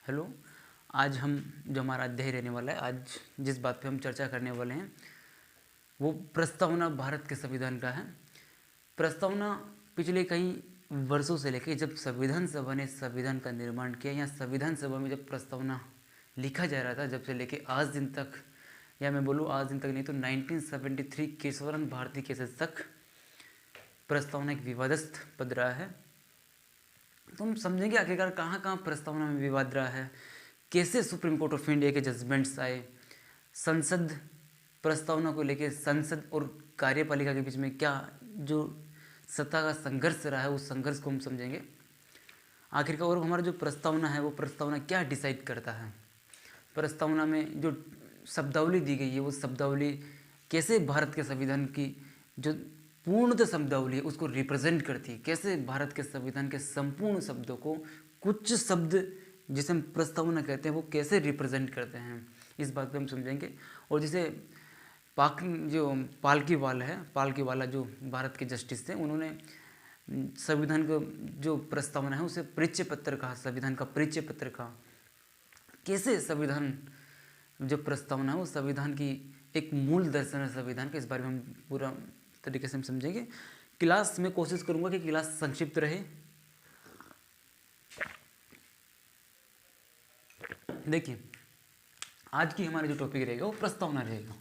Hello. आज हम जो हमारा अध्याय रहने वाला है, आज जिस बात पे हम चर्चा करने वाले हैं वो प्रस्तावना भारत के संविधान का है। प्रस्तावना पिछले कई वर्षों से लेकर जब संविधान सभा ने संविधान का निर्माण किया या संविधान सभा में जब प्रस्तावना लिखा जा रहा था, जब से लेके आज दिन तक, या मैं बोलूँ आज दिन तक नहीं तो 1973 केशवरन भारती केसेस तक प्रस्तावना एक विवादस्थ पद रहा है। तो हम समझेंगे आखिरकार कहाँ कहाँ प्रस्तावना में विवाद रहा है, कैसे सुप्रीम कोर्ट ऑफ इंडिया के जजमेंट्स आए, संसद प्रस्तावना को लेकर संसद और कार्यपालिका के बीच में क्या जो सत्ता का संघर्ष रहा है, उस संघर्ष को हम समझेंगे आखिरकार। और हमारा जो प्रस्तावना है वो प्रस्तावना क्या डिसाइड करता है, प्रस्तावना में जो शब्दावली दी गई है वो शब्दावली कैसे भारत के संविधान की जो पूर्णतः शब्दावली है उसको रिप्रेजेंट करती है, कैसे भारत के संविधान के संपूर्ण शब्दों को कुछ शब्द जिसे हम प्रस्तावना कहते हैं वो कैसे रिप्रेजेंट करते हैं, इस बात पे हम समझेंगे। और जिसे पालकीवाला जो भारत के जस्टिस थे, उन्होंने संविधान को जो प्रस्तावना है उसे परिचय पत्र कहा, संविधान का परिचय पत्र कहा। कैसे संविधान जो प्रस्तावना है वो संविधान की एक मूल दर्शन है संविधान का, इस बारे में हम पूरा तरीके से हम समझेंगे। क्लास में कोशिश करूंगा कि क्लास संक्षिप्त रहे। देखिए आज की हमारा जो टॉपिक रहेगा वो प्रस्तावना रहेगा।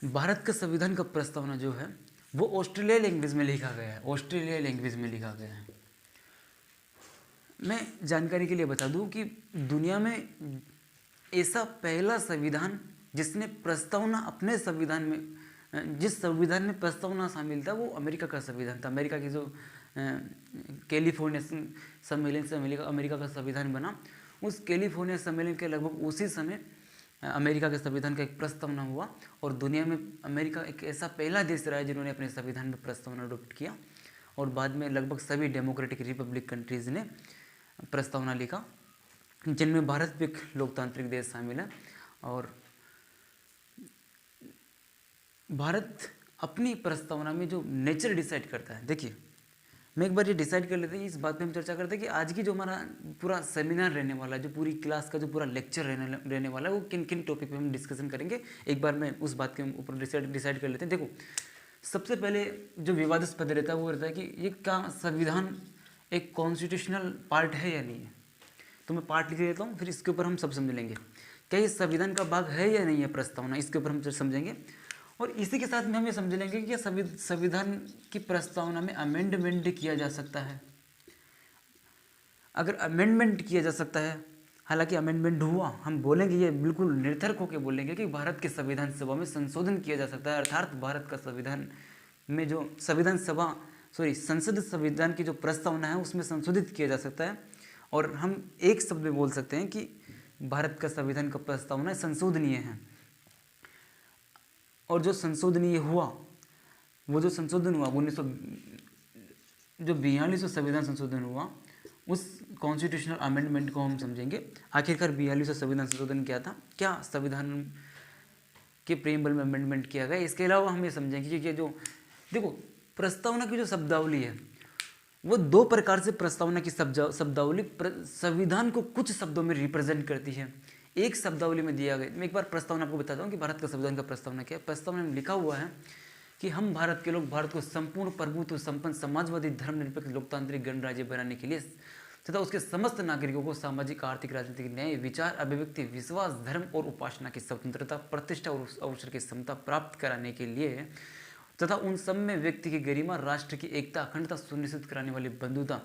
भारत का संविधान का प्रस्तावना जो है वो ऑस्ट्रेलिया लैंग्वेज में लिखा गया है, ऑस्ट्रेलिया लैंग्वेज में लिखा गया है। मैं जानकारी के लिए बता दूं कि दुनिया में ऐसा पहला संविधान जिसने प्रस्तावना अपने संविधान में, जिस संविधान में प्रस्तावना शामिल था वो अमेरिका का संविधान था। अमेरिका की जो कैलिफोर्निया सम्मेलन से अमेरिका का संविधान बना, उस कैलिफोर्निया सम्मेलन के लगभग उसी समय अमेरिका के संविधान का एक प्रस्तावना हुआ। और दुनिया में अमेरिका एक ऐसा पहला देश रहा है जिन्होंने अपने संविधान में प्रस्तावना अडॉप्ट किया, और बाद में लगभग सभी डेमोक्रेटिक रिपब्लिक कंट्रीज़ ने प्रस्तावना लिखा, जिनमें भारत भी एक लोकतांत्रिक देश शामिल है। और भारत अपनी प्रस्तावना में जो नेचर डिसाइड करता है, देखिए मैं एक बार ये डिसाइड कर लेते हैं, इस बात पे हम चर्चा करते हैं कि आज की जो हमारा पूरा सेमिनार रहने वाला है, जो पूरी क्लास का जो पूरा लेक्चर रहने वाला है वो किन किन टॉपिक पे हम डिस्कशन करेंगे, एक बार मैं उस बात के ऊपर डिसाइड कर लेते हैं। देखो सबसे पहले जो विवादास्पद रहता है वो रहता है कि ये क्या संविधान एक कॉन्स्टिट्यूशनल पार्ट है या नहीं है। तो मैं पार्ट लिख देता हूँ, फिर इसके ऊपर हम सब समझ लेंगे क्या ये संविधान का भाग है या नहीं है प्रस्तावना, इसके ऊपर हम समझेंगे। और इसी के साथ में हम ये समझ लेंगे कि संविधान की प्रस्तावना में अमेंडमेंट किया जा सकता है। अगर अमेंडमेंट किया जा सकता है, हालांकि अमेंडमेंट हुआ, हम बोलेंगे ये बिल्कुल निरर्थक होकर बोलेंगे कि भारत के संविधान सभा में संशोधन किया जा सकता है, अर्थात भारत का संविधान में जो संसद संविधान की जो प्रस्तावना है उसमें संशोधित किया जा सकता है। और हम एक शब्द में बोल सकते हैं कि भारत का संविधान का प्रस्तावना संशोधनीय है। और जो संशोधनीय हुआ, वो जो संशोधन हुआ 42वां संविधान संशोधन हुआ, उस कॉन्स्टिट्यूशनल अमेंडमेंट को हम समझेंगे। आखिरकार 42वां संविधान संशोधन क्या था, क्या संविधान के प्रीएम्बल में अमेंडमेंट किया गया। इसके अलावा हम ये समझेंगे कि जो देखो प्रस्तावना की जो शब्दावली है वो दो प्रकार से प्रस्तावना की शब्दावली संविधान को कुछ शब्दों में रिप्रेजेंट करती है। एक शब्दावली में दिया गया, मैं एक बार प्रस्तावना आपको बताता हूँ कि भारत का संविधान का प्रस्तावना क्या है। प्रस्तावना में लिखा हुआ है कि हम भारत के लोग भारत को संपूर्ण प्रभुत्व संपन्न समाजवादी धर्मनिरपेक्ष लोकतांत्रिक गणराज्य बनाने के लिए तथा उसके समस्त नागरिकों को सामाजिक आर्थिक राजनीतिक न्याय विचार अभिव्यक्ति विश्वास धर्म और उपासना की स्वतंत्रता प्रतिष्ठा और अवसर की क्षमता प्राप्त कराने के लिए तथा उन सब में व्यक्ति की गरिमा राष्ट्र की एकता अखंडता सुनिश्चित कराने वाली बंधुता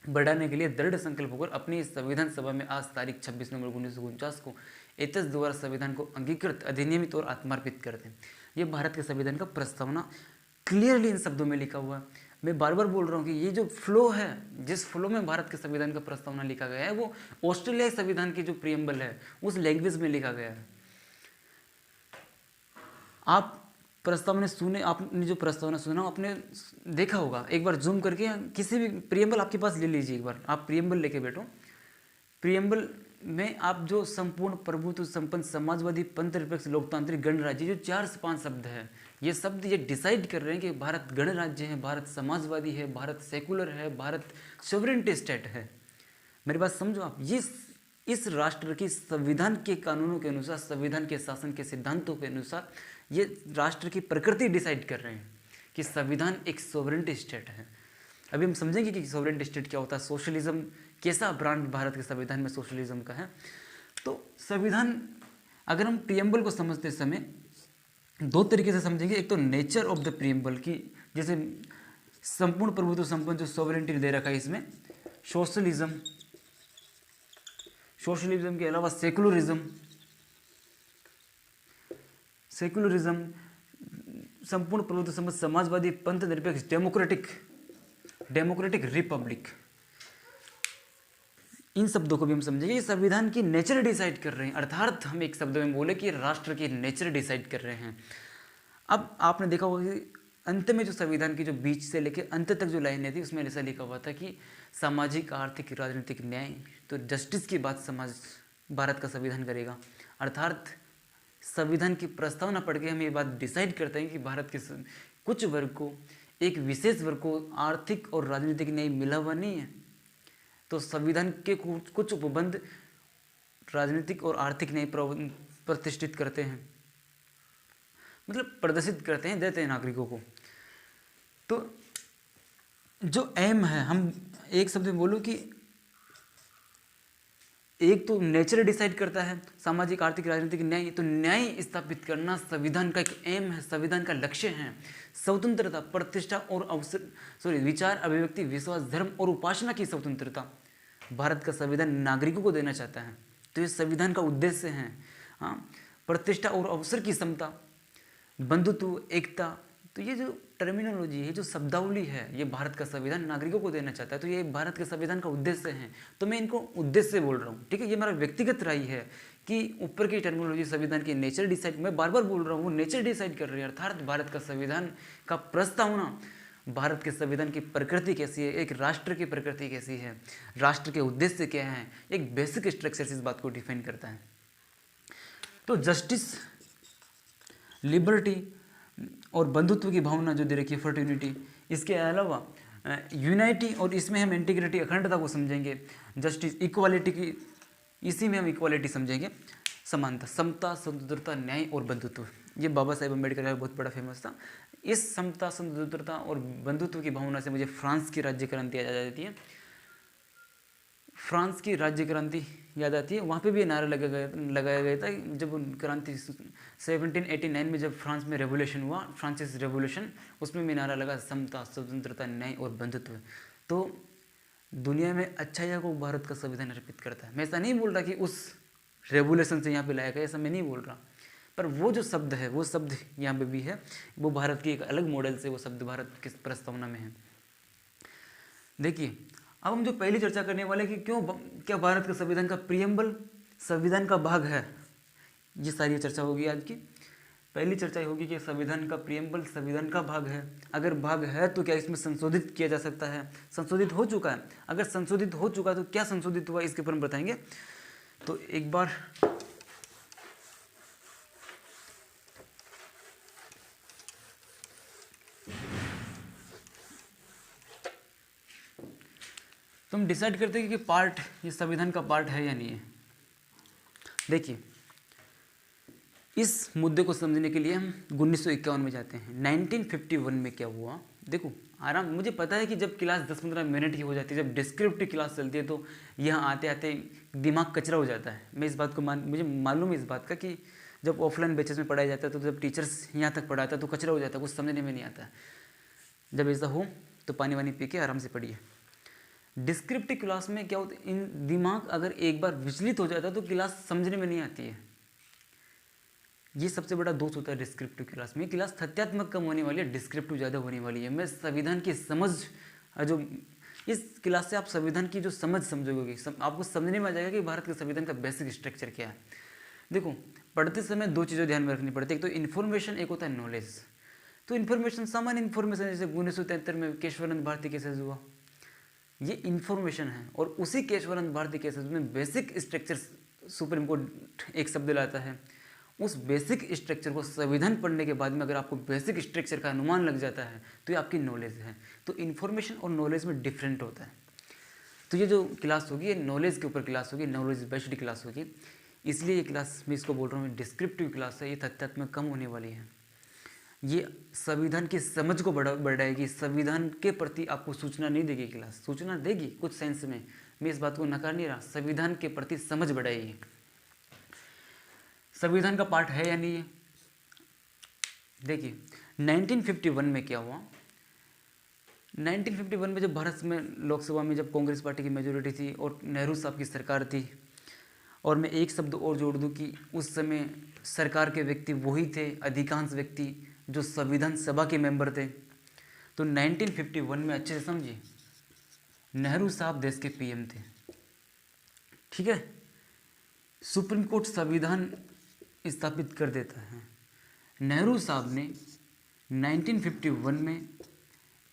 बढ़ाने के लिए दृढ़ संकल्प होकर अपनी संविधान सभा में आज तारीख 26 नवंबर 1949 को एतस द्वारा संविधान को अंगीकृत अधिनियमित और आत्मार्पित करते हैं। ये भारत के संविधान का प्रस्तावना क्लियरली इन शब्दों में लिखा हुआ है। मैं बार बार बोल रहा हूँ कि ये जो फ्लो है, जिस फ्लो में भारत के संविधान का प्रस्तावना लिखा गया है वो ऑस्ट्रेलियाई संविधान की जो प्रीएम्बल है उस लैंग्वेज में लिखा गया है। आप प्रस्तावना सुने, आपने जो प्रस्तावना सुना आपने देखा होगा, एक बार जूम करके किसी भी प्रीएम्बल आपके पास ले लीजिए, एक बार आप प्रीएम्बल लेके बैठो। प्रीएम्बल में आप जो संपूर्ण प्रभुत्व संपन्न समाजवादी पंथ निरपेक्ष लोकतांत्रिक गणराज्य, जो 4 से 5 शब्द है, ये शब्द ये डिसाइड कर रहे हैं कि भारत गणराज्य है, भारत समाजवादी है, भारत सेकुलर है, भारत सॉवरेनिटी स्टेट है। मेरी बात समझो आप, इस राष्ट्र की संविधान के कानूनों के अनुसार, संविधान के शासन के सिद्धांतों के अनुसार ये राष्ट्र की प्रकृति डिसाइड कर रहे हैं कि संविधान एक सॉवरेनिटी स्टेट है। अभी हम समझेंगे कि सॉवरेनिटी स्टेट क्या होता है, सोशलिज्म कैसा ब्रांड भारत के संविधान में सोशलिज्म का है। तो संविधान, अगर हम प्रीएम्बल को समझते समय दो तरीके से समझेंगे। एक तो नेचर ऑफ द प्रीएम्बल की, जैसे संपूर्ण प्रभुत्व संपन्न जो सॉवरेनिटी दे रखा है इसमें, सोशलिज्म, सोशलिज्म के अलावा सेकुलरिज्म, सेकुलरिज्म, संपूर्ण प्रभुत्व संपन्न समाजवादी, पंथ निरपेक्ष, डेमोक्रेटिक, डेमोक्रेटिक रिपब्लिक, इन शब्दों को भी हम समझेंगे। ये संविधान की नेचर डिसाइड कर रहे हैं, अर्थात हम एक शब्द में बोले कि राष्ट्र की नेचर डिसाइड कर रहे हैं। अब आपने देखा होगा कि अंत में जो संविधान की जो बीच से लेकर अंत तक जो लाइनें थी उसमें ऐसा लिखा हुआ था कि सामाजिक, आर्थिक, राजनीतिक न्याय, तो जस्टिस की बात समाज भारत का संविधान करेगा। अर्थात संविधान की प्रस्तावना पढ़ के हम ये बात डिसाइड करते हैं कि भारत के कुछ वर्ग को, एक विशेष वर्ग को आर्थिक और राजनीतिक न्याय मिला हुआ नहीं है। तो संविधान के कुछ उपबंध राजनीतिक और आर्थिक न्याय प्रतिष्ठित करते हैं, मतलब प्रदर्शित करते हैं, देते हैं नागरिकों को। तो जो एम है, हम एक शब्द में बोलो कि एक तो नेचर डिसाइड करता है, सामाजिक, आर्थिक, राजनीतिक न्याय, तो न्याय स्थापित करना संविधान का एक एम है, संविधान का लक्ष्य है। स्वतंत्रता, प्रतिष्ठा और अवसर, विचार, अभिव्यक्ति, विश्वास, धर्म और उपासना की स्वतंत्रता भारत का संविधान नागरिकों को देना चाहता है। तो ये संविधान का उद्देश्य है। हाँ, प्रतिष्ठा और अवसर की समता, बंधुत्व, एकता, तो ये जो टर्मिनोलॉजी है, जो शब्दावली है, ये भारत का संविधान नागरिकों को देना चाहता है। तो ये भारत के संविधान का उद्देश्य है। तो मैं इनको उद्देश्य से बोल रहा हूँ, ठीक है। ये मेरा व्यक्तिगत राय है कि ऊपर की टर्मिनोलॉजी संविधान की नेचर डिसाइड, मैं बार बार बोल रहा हूँ, वो नेचर डिसाइड कर रही है। अर्थात भारत का संविधान का प्रस्तावना, भारत के संविधान की प्रकृति कैसी है, एक राष्ट्र की प्रकृति कैसी है, राष्ट्र के उद्देश्य क्या है, एक बेसिक स्ट्रक्चर इस बात को डिफाइन करता है। तो जस्टिस, लिबर्टी और बंधुत्व की भावना जो दे रखी है, फ्रेटर्निटी, इसके अलावा यूनाइटी, और इसमें हम इंटीग्रिटी, अखंडता को समझेंगे। जस्टिस, इक्वालिटी की, इसी में हम इक्वालिटी समझेंगे, समानता, समता, स्वतंत्रता, न्याय और बंधुत्व। ये बाबा साहेब अम्बेडकर का बहुत बड़ा फेमस था। इस समता, स्वतंत्रता और बंधुत्व की भावना से मुझे फ्रांस की राज्य क्रांति याद आ जाती है। फ्रांस की राज्य क्रांति याद आती है। वहाँ पे भी नारा लगाया गया था जब क्रांति 1789 में जब फ्रांस में रेवोल्यूशन हुआ, फ्रांसिस रेवोल्यूशन, उसमें भी नारा लगा समता, स्वतंत्रता, न्याय और बंधुत्व। तो दुनिया में अच्छाइयों को भारत का संविधान अर्पित करता है। मैं ऐसा नहीं बोल रहा कि उस रेवोल्यूशन से यहाँ पे लाया गया, ऐसा मैं नहीं बोल रहा, पर वो जो शब्द है, वो शब्द यहाँ पे भी है, वो भारत की एक अलग मॉडल से वो शब्द भारत की प्रस्तावना में है। देखिए, अब हम जो पहली चर्चा करने वाले कि क्या भारत का संविधान का प्रीएम्बल संविधान का भाग है, ये सारी चर्चा होगी आज की। पहली चर्चा होगी कि संविधान का प्रीएम्बल संविधान का भाग है। अगर भाग है तो क्या इसमें संशोधित किया जा सकता है, संशोधित हो चुका है, अगर संशोधित हो चुका है तो क्या संशोधित हुआ, इसके ऊपर हम बताएंगे। तो एक बार तो हम डिसाइड करते हैं कि पार्ट, ये संविधान का पार्ट है या नहीं है। देखिए, इस मुद्दे को समझने के लिए हम 1951 में जाते हैं। 1951 में क्या हुआ, देखो आराम, मुझे पता है कि जब क्लास 10-15 मिनट की हो जाती है, जब डिस्क्रिप्टिव क्लास चलती है, तो यहाँ आते आते दिमाग कचरा हो जाता है। मैं इस बात को मुझे मालूम है इस बात का कि जब ऑफलाइन बैचेस में पढ़ाया जाता है तो जब टीचर्स यहाँ तक पढ़ाता है तो कचरा हो जाता है, कुछ समझने में नहीं आता। जब ऐसा हो तो पानी वानी पी के आराम से पढ़िए। डिस्क्रिप्टिव क्लास में क्या होता है, इन दिमाग अगर एक बार विचलित हो जाता है तो क्लास समझने में नहीं आती है। ये सबसे बड़ा दोष होता है डिस्क्रिप्टिव क्लास में। क्लास तथ्यात्मक कम होने वाली है, डिस्क्रिप्टिव ज़्यादा होने वाली है। मैं संविधान की समझ, जो इस क्लास से आप संविधान की जो समझ समझोगे, आपको समझने में आ जाएगा कि भारत के संविधान का बेसिक स्ट्रक्चर क्या है। देखो, पढ़ते समय दो चीज़ें ध्यान में रखनी पड़ती है, एक तो इन्फॉर्मेशन, एक होता है नॉलेज। तो इन्फॉर्मेशन, सामान्य इन्फॉर्मेशन, जैसे 1973 में केशवानंद भारती केसेस हुआ, ये इन्फॉर्मेशन है। और उसी केशवानंद भारती केसेस में बेसिक स्ट्रक्चर सुप्रीम कोर्ट एक शब्द लाता है, उस बेसिक स्ट्रक्चर को संविधान पढ़ने के बाद में अगर आपको बेसिक स्ट्रक्चर का अनुमान लग जाता है तो ये आपकी नॉलेज है। तो इन्फॉर्मेशन और नॉलेज में डिफरेंट होता है। तो ये जो क्लास होगी ये नॉलेज के ऊपर क्लास होगी, नॉलेज बेस्ड क्लास होगी, इसलिए ये क्लास मैं इसको बोल रहा हूँ डिस्क्रिप्टिव क्लास है, ये तथ्यात्मक कम होने वाली है। ये संविधान की समझ को बढ़ाएगी, संविधान के प्रति आपको सूचना नहीं देगी क्लास, सूचना देगी कुछ सेंस में, मैं इस बात को नकार नहीं रहा, संविधान के प्रति समझ बढ़ाएगी। संविधान का पार्ट है या नहीं है? देखिए 1951 में क्या हुआ, 1951 में जब भारत में लोकसभा में जब कांग्रेस पार्टी की मेजोरिटी थी और नेहरू साहब की सरकार थी, और मैं एक शब्द और जोड़ दूं कि उस समय सरकार के व्यक्ति वही थे, अधिकांश व्यक्ति जो संविधान सभा के मेंबर थे। तो 1951 में अच्छे से समझिए, नेहरू साहब देश के पीएम थे, ठीक है। सुप्रीम कोर्ट संविधान स्थापित कर देता है। नेहरू साहब ने 1951 में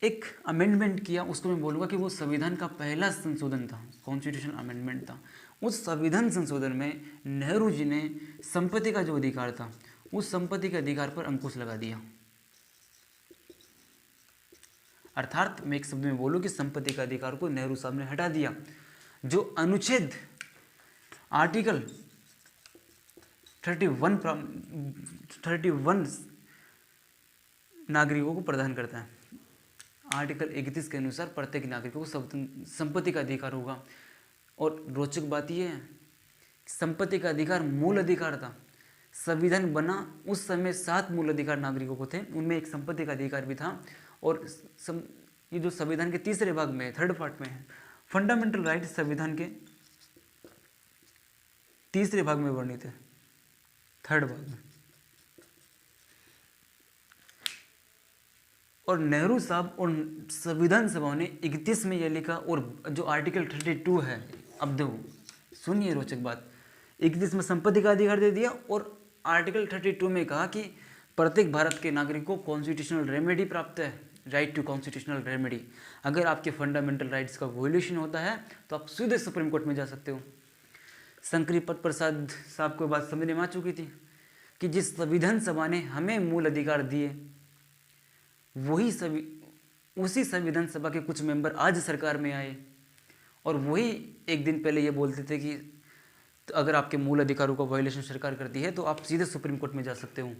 एक अमेंडमेंट किया, उसको मैं बोलूँगा कि वो संविधान का पहला संशोधन था, कॉन्स्टिट्यूशन अमेंडमेंट था। उस संविधान संशोधन में नेहरू जी ने संपत्ति का जो अधिकार था, उस संपत्ति के अधिकार पर अंकुश लगा दिया। अर्थात मैं एक शब्द में बोलूँ कि संपत्ति का अधिकार को नेहरू साहब ने हटा दिया। जो अनुच्छेद आर्टिकल 31 नागरिकों को प्रदान करता है, आर्टिकल 31 के अनुसार प्रत्येक नागरिकों को संपत्ति का अधिकार होगा। और रोचक बात यह है, संपत्ति का अधिकार मूल अधिकार था। संविधान बना उस समय 7 मूल अधिकार नागरिकों को थे, उनमें एक संपत्ति का अधिकार भी था। और ये जो संविधान के तीसरे भाग में, थर्ड पार्ट में है, फंडामेंटल राइट संविधान के तीसरे भाग में वर्णित है, थर्ड भाग में। और नेहरू साहब और संविधान सभा ने 31 में यह लिखा, और जो आर्टिकल 32 है, अब देखो सुनिए रोचक बात, 31 में संपत्ति का अधिकार दे दिया और आर्टिकल 32 में कहा कि प्रत्येक भारत के नागरिक को कॉन्स्टिट्यूशनल रेमेडी प्राप्त है, राइट टू कॉन्स्टिट्यूशनल रेमेडी। अगर आपके फंडामेंटल राइट्स का वोल्यूशन होता है तो आप सीधे सुप्रीम कोर्ट में जा सकते हो। शंकरी प्रसाद साहब को बात समझ में आ चुकी थी कि जिस संविधान सभा ने हमें मूल अधिकार दिए, उसी संविधान सभा के कुछ मेंबर आज सरकार में आए और वही एक दिन पहले ये बोलते थे कि तो अगर आपके मूल अधिकारों का वायलेशन सरकार करती है तो आप सीधे सुप्रीम कोर्ट में जा सकते हो।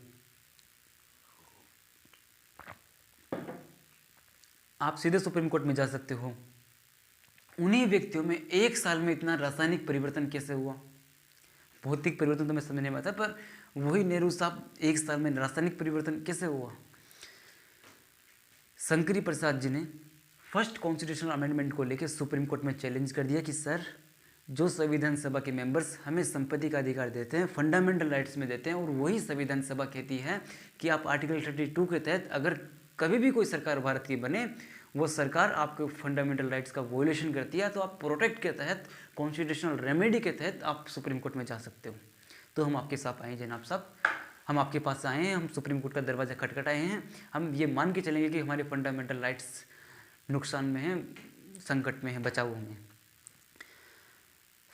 आप सीधे सुप्रीम कोर्ट में जा सकते हो। उन्हीं व्यक्तियों में एक साल में इतना रासायनिक परिवर्तन कैसे हुआ? भौतिक परिवर्तन तो मैं समझने में आता, पर वही नेहरू साहब एक साल में रासायनिक परिवर्तन कैसे हुआ? शंकरी प्रसाद जी ने फर्स्ट कॉन्स्टिट्यूशनल अमेंडमेंट को लेकर सुप्रीम कोर्ट में चैलेंज कर दिया कि सर, जो संविधान सभा के मेंबर्स हमें संपत्ति का अधिकार देते हैं, फंडामेंटल राइट्स में देते हैं, और वही संविधान सभा कहती है कि आप आर्टिकल 32 के तहत अगर कभी भी कोई सरकार भारत की बने, वो सरकार आपके फंडामेंटल राइट्स का वोलेशन करती है, तो आप प्रोटेक्ट के तहत, कॉन्स्टिट्यूशनल रेमेडी के तहत आप सुप्रीम कोर्ट में जा सकते हो। तो हम आपके साथ आए जनाब साहब, हम आपके पास आए हैं, हम सुप्रीम कोर्ट का दरवाज़ा खटखटाए हैं। हम ये मान के चलेंगे कि हमारे फंडामेंटल राइट्स नुकसान में हैं, संकट में हैं, बचाव में।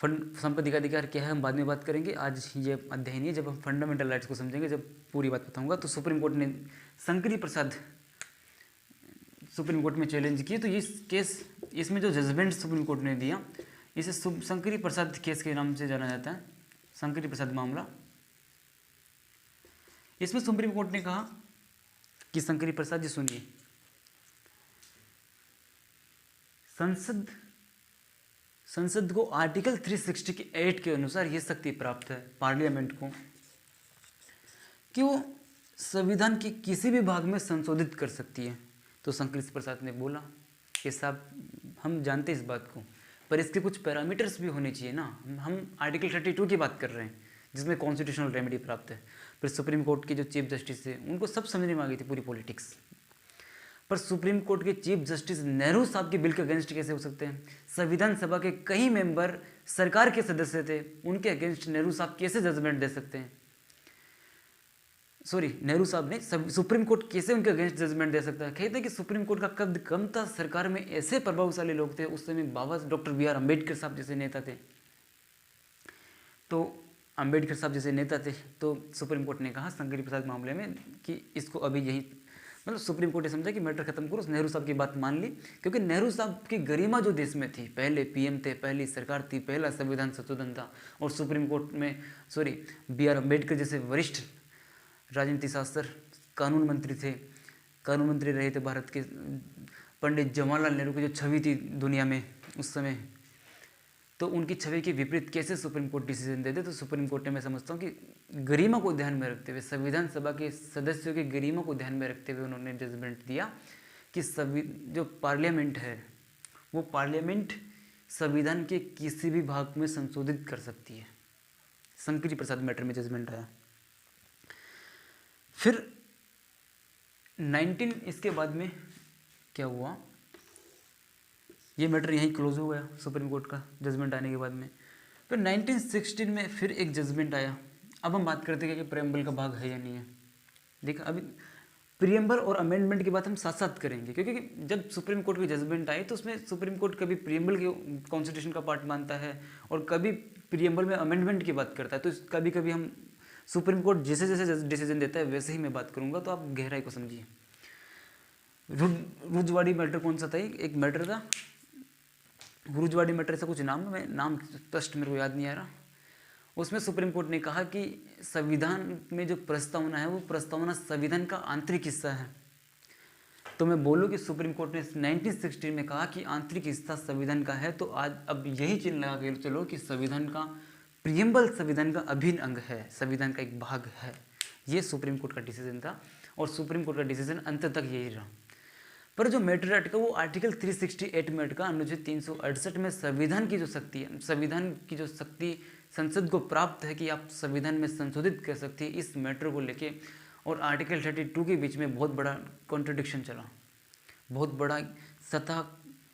संपत्ति का अधिकार क्या है हम बाद में बात करेंगे, आज ये अध्याय नहीं है। जब हम फंडामेंटल राइट्स को समझेंगे, जब पूरी बात बताऊंगा। तो सुप्रीम कोर्ट ने शंकरी प्रसाद सुप्रीम कोर्ट में चैलेंज किए, तो इस केस, इसमें जो जजमेंट सुप्रीम कोर्ट ने दिया, इसे शंकरी प्रसाद केस के नाम से जाना जाता है, शंकरी प्रसाद मामला। इसमें सुप्रीम कोर्ट ने कहा कि शंकरी प्रसाद जी सुनिए, संसद को आर्टिकल 368 के अनुसार यह शक्ति प्राप्त है पार्लियामेंट को कि वो संविधान के किसी भी भाग में संशोधित कर सकती है। तो शंकरी प्रसाद ने बोला कि साहब हम जानते हैं इस बात को, पर इसके कुछ पैरामीटर्स भी होने चाहिए ना। हम आर्टिकल 32 की बात कर रहे हैं जिसमें कॉन्स्टिट्यूशनल रेमेडी प्राप्त है। फिर सुप्रीम कोर्ट के जो चीफ जस्टिस थे उनको सब समझने में आ गई थी पूरी पॉलिटिक्स, पर सुप्रीम कोर्ट के चीफ जस्टिस नेहरू साहब के बिल के अगेंस्ट कैसे हो सकते हैं? संविधान सभा के कई मेंबर सरकार के सदस्य थे, उनके अगेंस्ट नेहरू साहब कैसे जजमेंट दे सकते हैं? सॉरी, नेहरू साहब ने सुप्रीम कोर्ट कैसे उनके अगेंस्ट जजमेंट दे सकता है? कहते हैं कि सुप्रीम कोर्ट का कद कम था, सरकार में ऐसे प्रभावशाली लोग थे उस समय, बाबा डॉक्टर BR अम्बेडकर साहब जैसे नेता थे। तो अंबेडकर साहब जैसे नेता थे, तो सुप्रीम कोर्ट ने कहा शंकरी प्रसाद मामले में कि इसको अभी यही, मतलब सुप्रीम कोर्ट ने समझा कि मैटर खत्म करो, नेहरू साहब की बात मान ली, क्योंकि नेहरू साहब की गरिमा जो देश में थी, पहले पीएम थे, पहली सरकार थी, पहला संविधान संशोधन था, और सुप्रीम कोर्ट में बी आर अम्बेडकर जैसे वरिष्ठ राजनीति शास्त्र कानून मंत्री थे, कानून मंत्री रहे थे भारत के। पंडित जवाहरलाल नेहरू की जो छवि थी दुनिया में उस समय, तो उनकी छवि के विपरीत कैसे सुप्रीम कोर्ट डिसीजन दे दे। तो सुप्रीम कोर्ट ने, मैं समझता हूँ कि गरिमा को ध्यान में रखते हुए, संविधान सभा के सदस्यों की गरिमा को ध्यान में रखते हुए उन्होंने जजमेंट दिया कि जो पार्लियामेंट है वो पार्लियामेंट संविधान के किसी भी भाग में संशोधित कर सकती है। शंकरी प्रसाद मैटर में जजमेंट आया। फिर 19 इसके बाद में क्या हुआ, ये मैटर यहीं क्लोज हो गया सुप्रीम कोर्ट का जजमेंट आने के बाद में। फिर 1916 में फिर एक जजमेंट आया। अब हम बात करते हैं कि प्रेम्बल का भाग है या नहीं है। देखा, अभी प्रियम्बल और अमेंडमेंट की बात हम साथ साथ करेंगे, क्योंकि जब सुप्रीम कोर्ट की जजमेंट आई तो उसमें सुप्रीम कोर्ट कभी प्रियम्बल के कॉन्स्टिट्यूशन का पार्ट मानता है और कभी प्रियम्बल में अमेंडमेंट की बात करता है। तो कभी कभी हम सुप्रीम कोर्ट जैसे जैसे डिसीजन देता है वैसे ही मैं बात करूँगा, तो आप गहराई को समझिए। रुजवाड़ी मैटर कौन सा था? एक मैटर था गुरुजवाड़ी मैटर, ऐसा कुछ नाम स्पष्ट मेरे को याद नहीं आ रहा। उसमें सुप्रीम कोर्ट ने कहा कि संविधान में जो प्रस्तावना है वो प्रस्तावना संविधान का आंतरिक हिस्सा है। तो मैं बोलूँ कि सुप्रीम कोर्ट ने 1916 में कहा कि आंतरिक हिस्सा संविधान का है, तो आज अब यही चिन्ह लगा के चलो कि संविधान का प्रियम्बल संविधान का अभिन्न अंग है, संविधान का एक भाग है। ये सुप्रीम कोर्ट का डिसीजन था और सुप्रीम कोर्ट का डिसीजन अंत तक यही रहा। पर जो मैटर अटका वो आर्टिकल 368 में अटका। अनुच्छेद 368 में संविधान की जो शक्ति है, संविधान की जो शक्ति संसद को प्राप्त है कि आप संविधान में संशोधित कर सकती है, इस मैटर को लेके और आर्टिकल 32 के बीच में बहुत बड़ा कॉन्ट्रडिक्शन चला। बहुत बड़ा सत्ता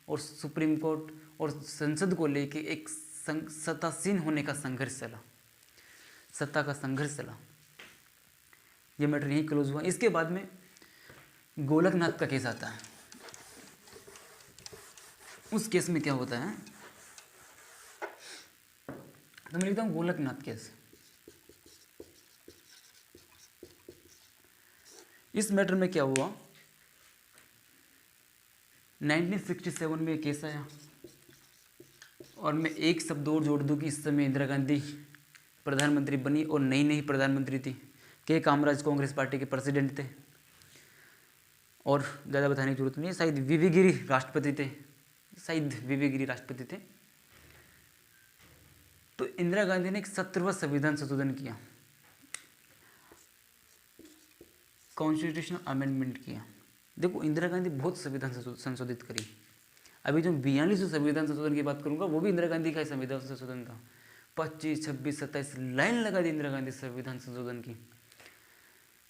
और सुप्रीम कोर्ट और संसद को लेके एक सत्तासीन होने का संघर्ष चला, सत्ता का संघर्ष चला। ये मैटर यहीं क्लोज हुआ। इसके बाद में गोलकनाथ का केस आता है। उस केस में क्या होता है, तो मैं लिखता हूँ गोलकनाथ केस। इस मैटर में क्या हुआ, 1967 में केस आया और मैं एक शब्द और जोड़ दूँ कि इस समय इंदिरा गांधी प्रधानमंत्री बनी और नई प्रधानमंत्री थी। के कामराज कांग्रेस पार्टी के प्रेसिडेंट थे और ज़्यादा बताने की जरूरत नहीं है, शायद वीवी गिरी राष्ट्रपति थे, शायद वीवी गिरी राष्ट्रपति थे। तो इंदिरा गांधी ने एक 17वां संविधान संशोधन किया, कॉन्स्टिट्यूशनल अमेंडमेंट किया। देखो, इंदिरा गांधी बहुत संविधान संशोधित करी। अभी जो 42 संविधान संशोधन की बात करूंगा वो भी इंदिरा गांधी का संविधान संशोधन था। 25, 26, 27 लाइन लगा दी इंदिरा गांधी संविधान संशोधन की।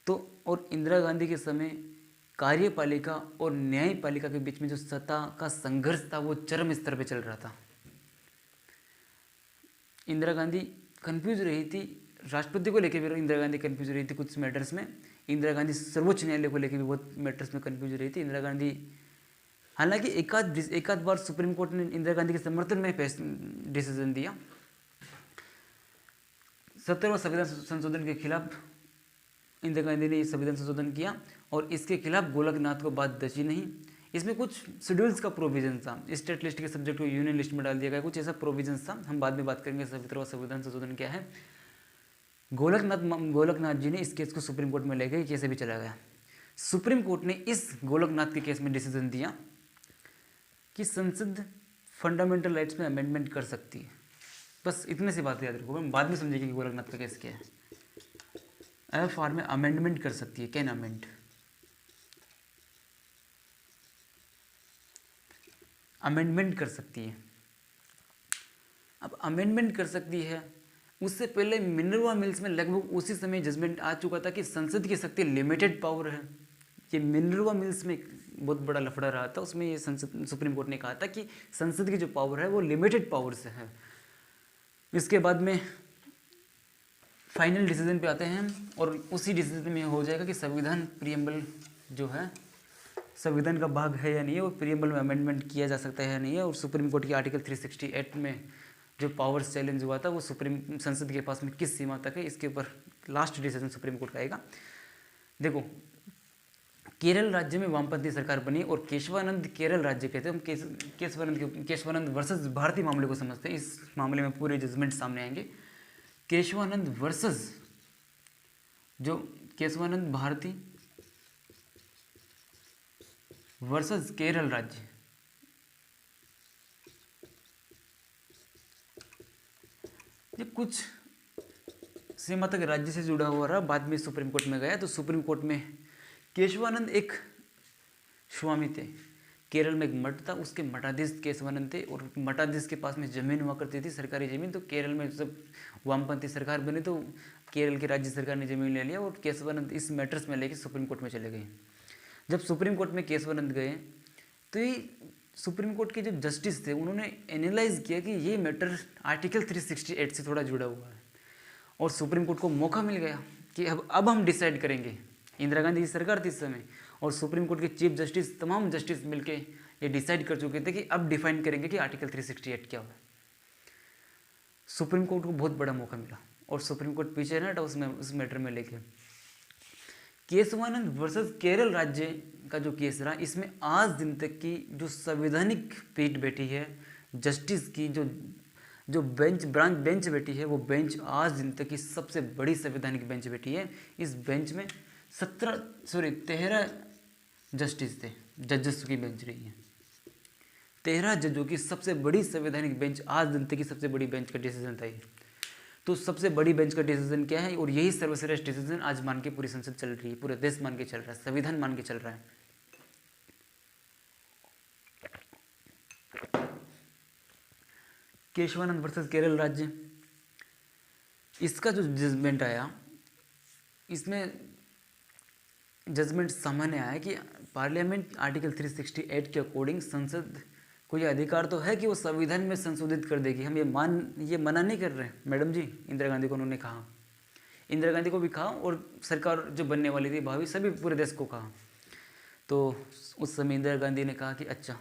तो और इंदिरा गांधी के समय कार्यपालिका और न्यायपालिका के बीच में जो सत्ता का संघर्ष था वो चरम स्तर पे चल रहा था। इंदिरा गांधी कंफ्यूज रही थी, राष्ट्रपति को लेकर भी इंदिरा गांधी कंफ्यूज रही थी कुछ मैटर्स में। इंदिरा गांधी सर्वोच्च न्यायालय को लेकर भी बहुत मैटर्स में कंफ्यूज रही थी इंदिरा गांधी। हालांकि एकाध बार सुप्रीम कोर्ट ने इंदिरा गांधी के समर्थन में डिसीजन दिया। 17वां संविधान संशोधन के खिलाफ इंदिरा गांधी ने संविधान संशोधन किया और इसके खिलाफ गोलकनाथ को बात दची नहीं। इसमें कुछ शेड्यूल्स का प्रोविजन था, स्टेट लिस्ट के सब्जेक्ट को यूनियन लिस्ट में डाल दिया गया, कुछ ऐसा प्रोविजन था। हम बाद में बात करेंगे 17वां संविधान संशोधन क्या है। गोलकनाथ जी ने इस केस को सुप्रीम कोर्ट में ले गए, कैसे भी चला गया। सुप्रीम कोर्ट ने इस गोलकनाथ के केस में डिसीजन दिया कि संसद फंडामेंटल राइट्स में अमेंडमेंट कर सकती है। बस इतने सी बात याद रखो, हम बाद में समझेंगे कि गोलकनाथ का केस क्या है। एफआर में अमेंडमेंट कर सकती है, कैन अमेंड, अमेंडमेंट कर सकती है। अब अमेंडमेंट कर सकती है, उससे पहले मिनर्वा मिल्स में लगभग उसी समय जजमेंट आ चुका था कि संसद की शक्ति लिमिटेड पावर है। ये मिनर्वा मिल्स में बहुत बड़ा लफड़ा रहा था, उसमें ये संसद सुप्रीम कोर्ट ने कहा था कि संसद की जो पावर है वो लिमिटेड पावर से है। इसके बाद में फाइनल डिसीजन पे आते हैं और उसी डिसीजन में हो जाएगा कि संविधान प्रियम्बल जो है संविधान का भाग है या नहीं है, और प्रियम्बल में अमेंडमेंट किया जा सकता है या नहीं है। और सुप्रीम कोर्ट की आर्टिकल 368 में जो पावर्स चैलेंज हुआ था वो सुप्रीम संसद के पास में किस सीमा तक है, इसके ऊपर लास्ट डिसीजन सुप्रीम कोर्ट का आएगा। देखो, केरल राज्य में वामपंथी सरकार बनी और केशवानंद केरल राज्य कहते हैं। हम केशवानंद वर्सेस भारती मामले को समझते हैं। इस मामले में पूरे जजमेंट सामने आएंगे। केशवानंद वर्सेस जो केशवानंद भारती वर्सेस केरल राज्य, ये कुछ सीमा तक राज्य से जुड़ा हुआ रहा, बाद में सुप्रीम कोर्ट में गया। तो सुप्रीम कोर्ट में केशवानंद एक स्वामी थे, केरल में एक मठ था, उसके मठाधीश केशवानंद थे और मठाधीश के पास में जमीन हुआ करती थी, सरकारी जमीन। तो केरल में जब वामपंथी सरकार बनी तो केरल की राज्य सरकार ने जमीन ले लिया और केशवानंद इस मैटर्स में लेके सुप्रीम कोर्ट में चले गए। जब सुप्रीम कोर्ट में केशवानंद गए तो ये सुप्रीम कोर्ट के जो जस्टिस थे उन्होंने एनालाइज किया कि ये मैटर आर्टिकल 368 से थोड़ा जुड़ा हुआ है और सुप्रीम कोर्ट को मौका मिल गया कि अब हम डिसाइड करेंगे। इंदिरा गांधी की सरकार थी इस समय और सुप्रीम कोर्ट के चीफ जस्टिस, तमाम जस्टिस मिलके ये डिसाइड कर चुके थे कि अब डिफाइन करेंगे कि आर्टिकल 368 क्या हुआ। सुप्रीम कोर्ट को बहुत बड़ा मौका मिला और सुप्रीम कोर्ट पीछे ना उस मैटर में लेके केशवानंद वर्सेस केरल राज्य का जो केस रहा, इसमें आज दिन तक की जो संवैधानिक पीठ बैठी है जस्टिस की, जो बेंच बैठी है, वो बेंच आज दिन तक की सबसे बड़ी संवैधानिक बेंच बैठी है। इस बेंच में 13 जस्टिस थे, जजेस की बेंच रही है। 13 जजों की सबसे बड़ी संवैधानिक बेंच, आज दिन तक की सबसे बड़ी बेंच का डिसीजन था ये। तो सबसे बड़ी बेंच का डिसीजन क्या है, और यही सर्वश्रेष्ठ डिसीजन आज मान के पूरी संसद चल रही है, पूरे देश मान के चल रहा है, संविधान मान के चल रहा है। केशवानंद वर्सेस केरल राज्य, इसका जो जजमेंट आया, इसमें जजमेंट सामान्य आया कि पार्लियामेंट आर्टिकल 368 के अकॉर्डिंग संसद को ये अधिकार तो है कि वो संविधान में संशोधित कर देगी। हम ये मना नहीं कर रहे हैं मैडम जी, इंदिरा गांधी को उन्होंने कहा, इंदिरा गांधी को भी कहा और सरकार जो बनने वाली थी भावी सभी पूरे देश को कहा। तो उस समय इंदिरा गांधी ने कहा कि अच्छा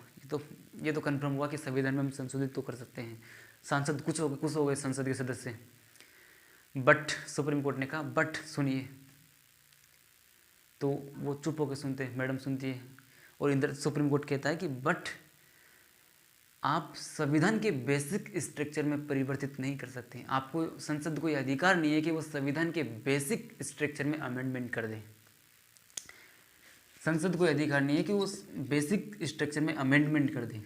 ये तो कन्फर्म हुआ कि संविधान में हम संशोधित तो कर सकते हैं। सांसद कुछ हो गए संसद के सदस्य, बट सुप्रीम कोर्ट ने कहा बट सुनिए, तो वो चुप होकर सुनते हैं, मैडम सुनती है और सुप्रीम कोर्ट कहता है कि बट आप संविधान के बेसिक स्ट्रक्चर में परिवर्तित नहीं कर सकते। आपको संसद को यह अधिकार नहीं है कि वो संविधान के बेसिक स्ट्रक्चर में अमेंडमेंट कर दे। संसद को अधिकार नहीं है कि वो बेसिक स्ट्रक्चर में अमेंडमेंट कर दे,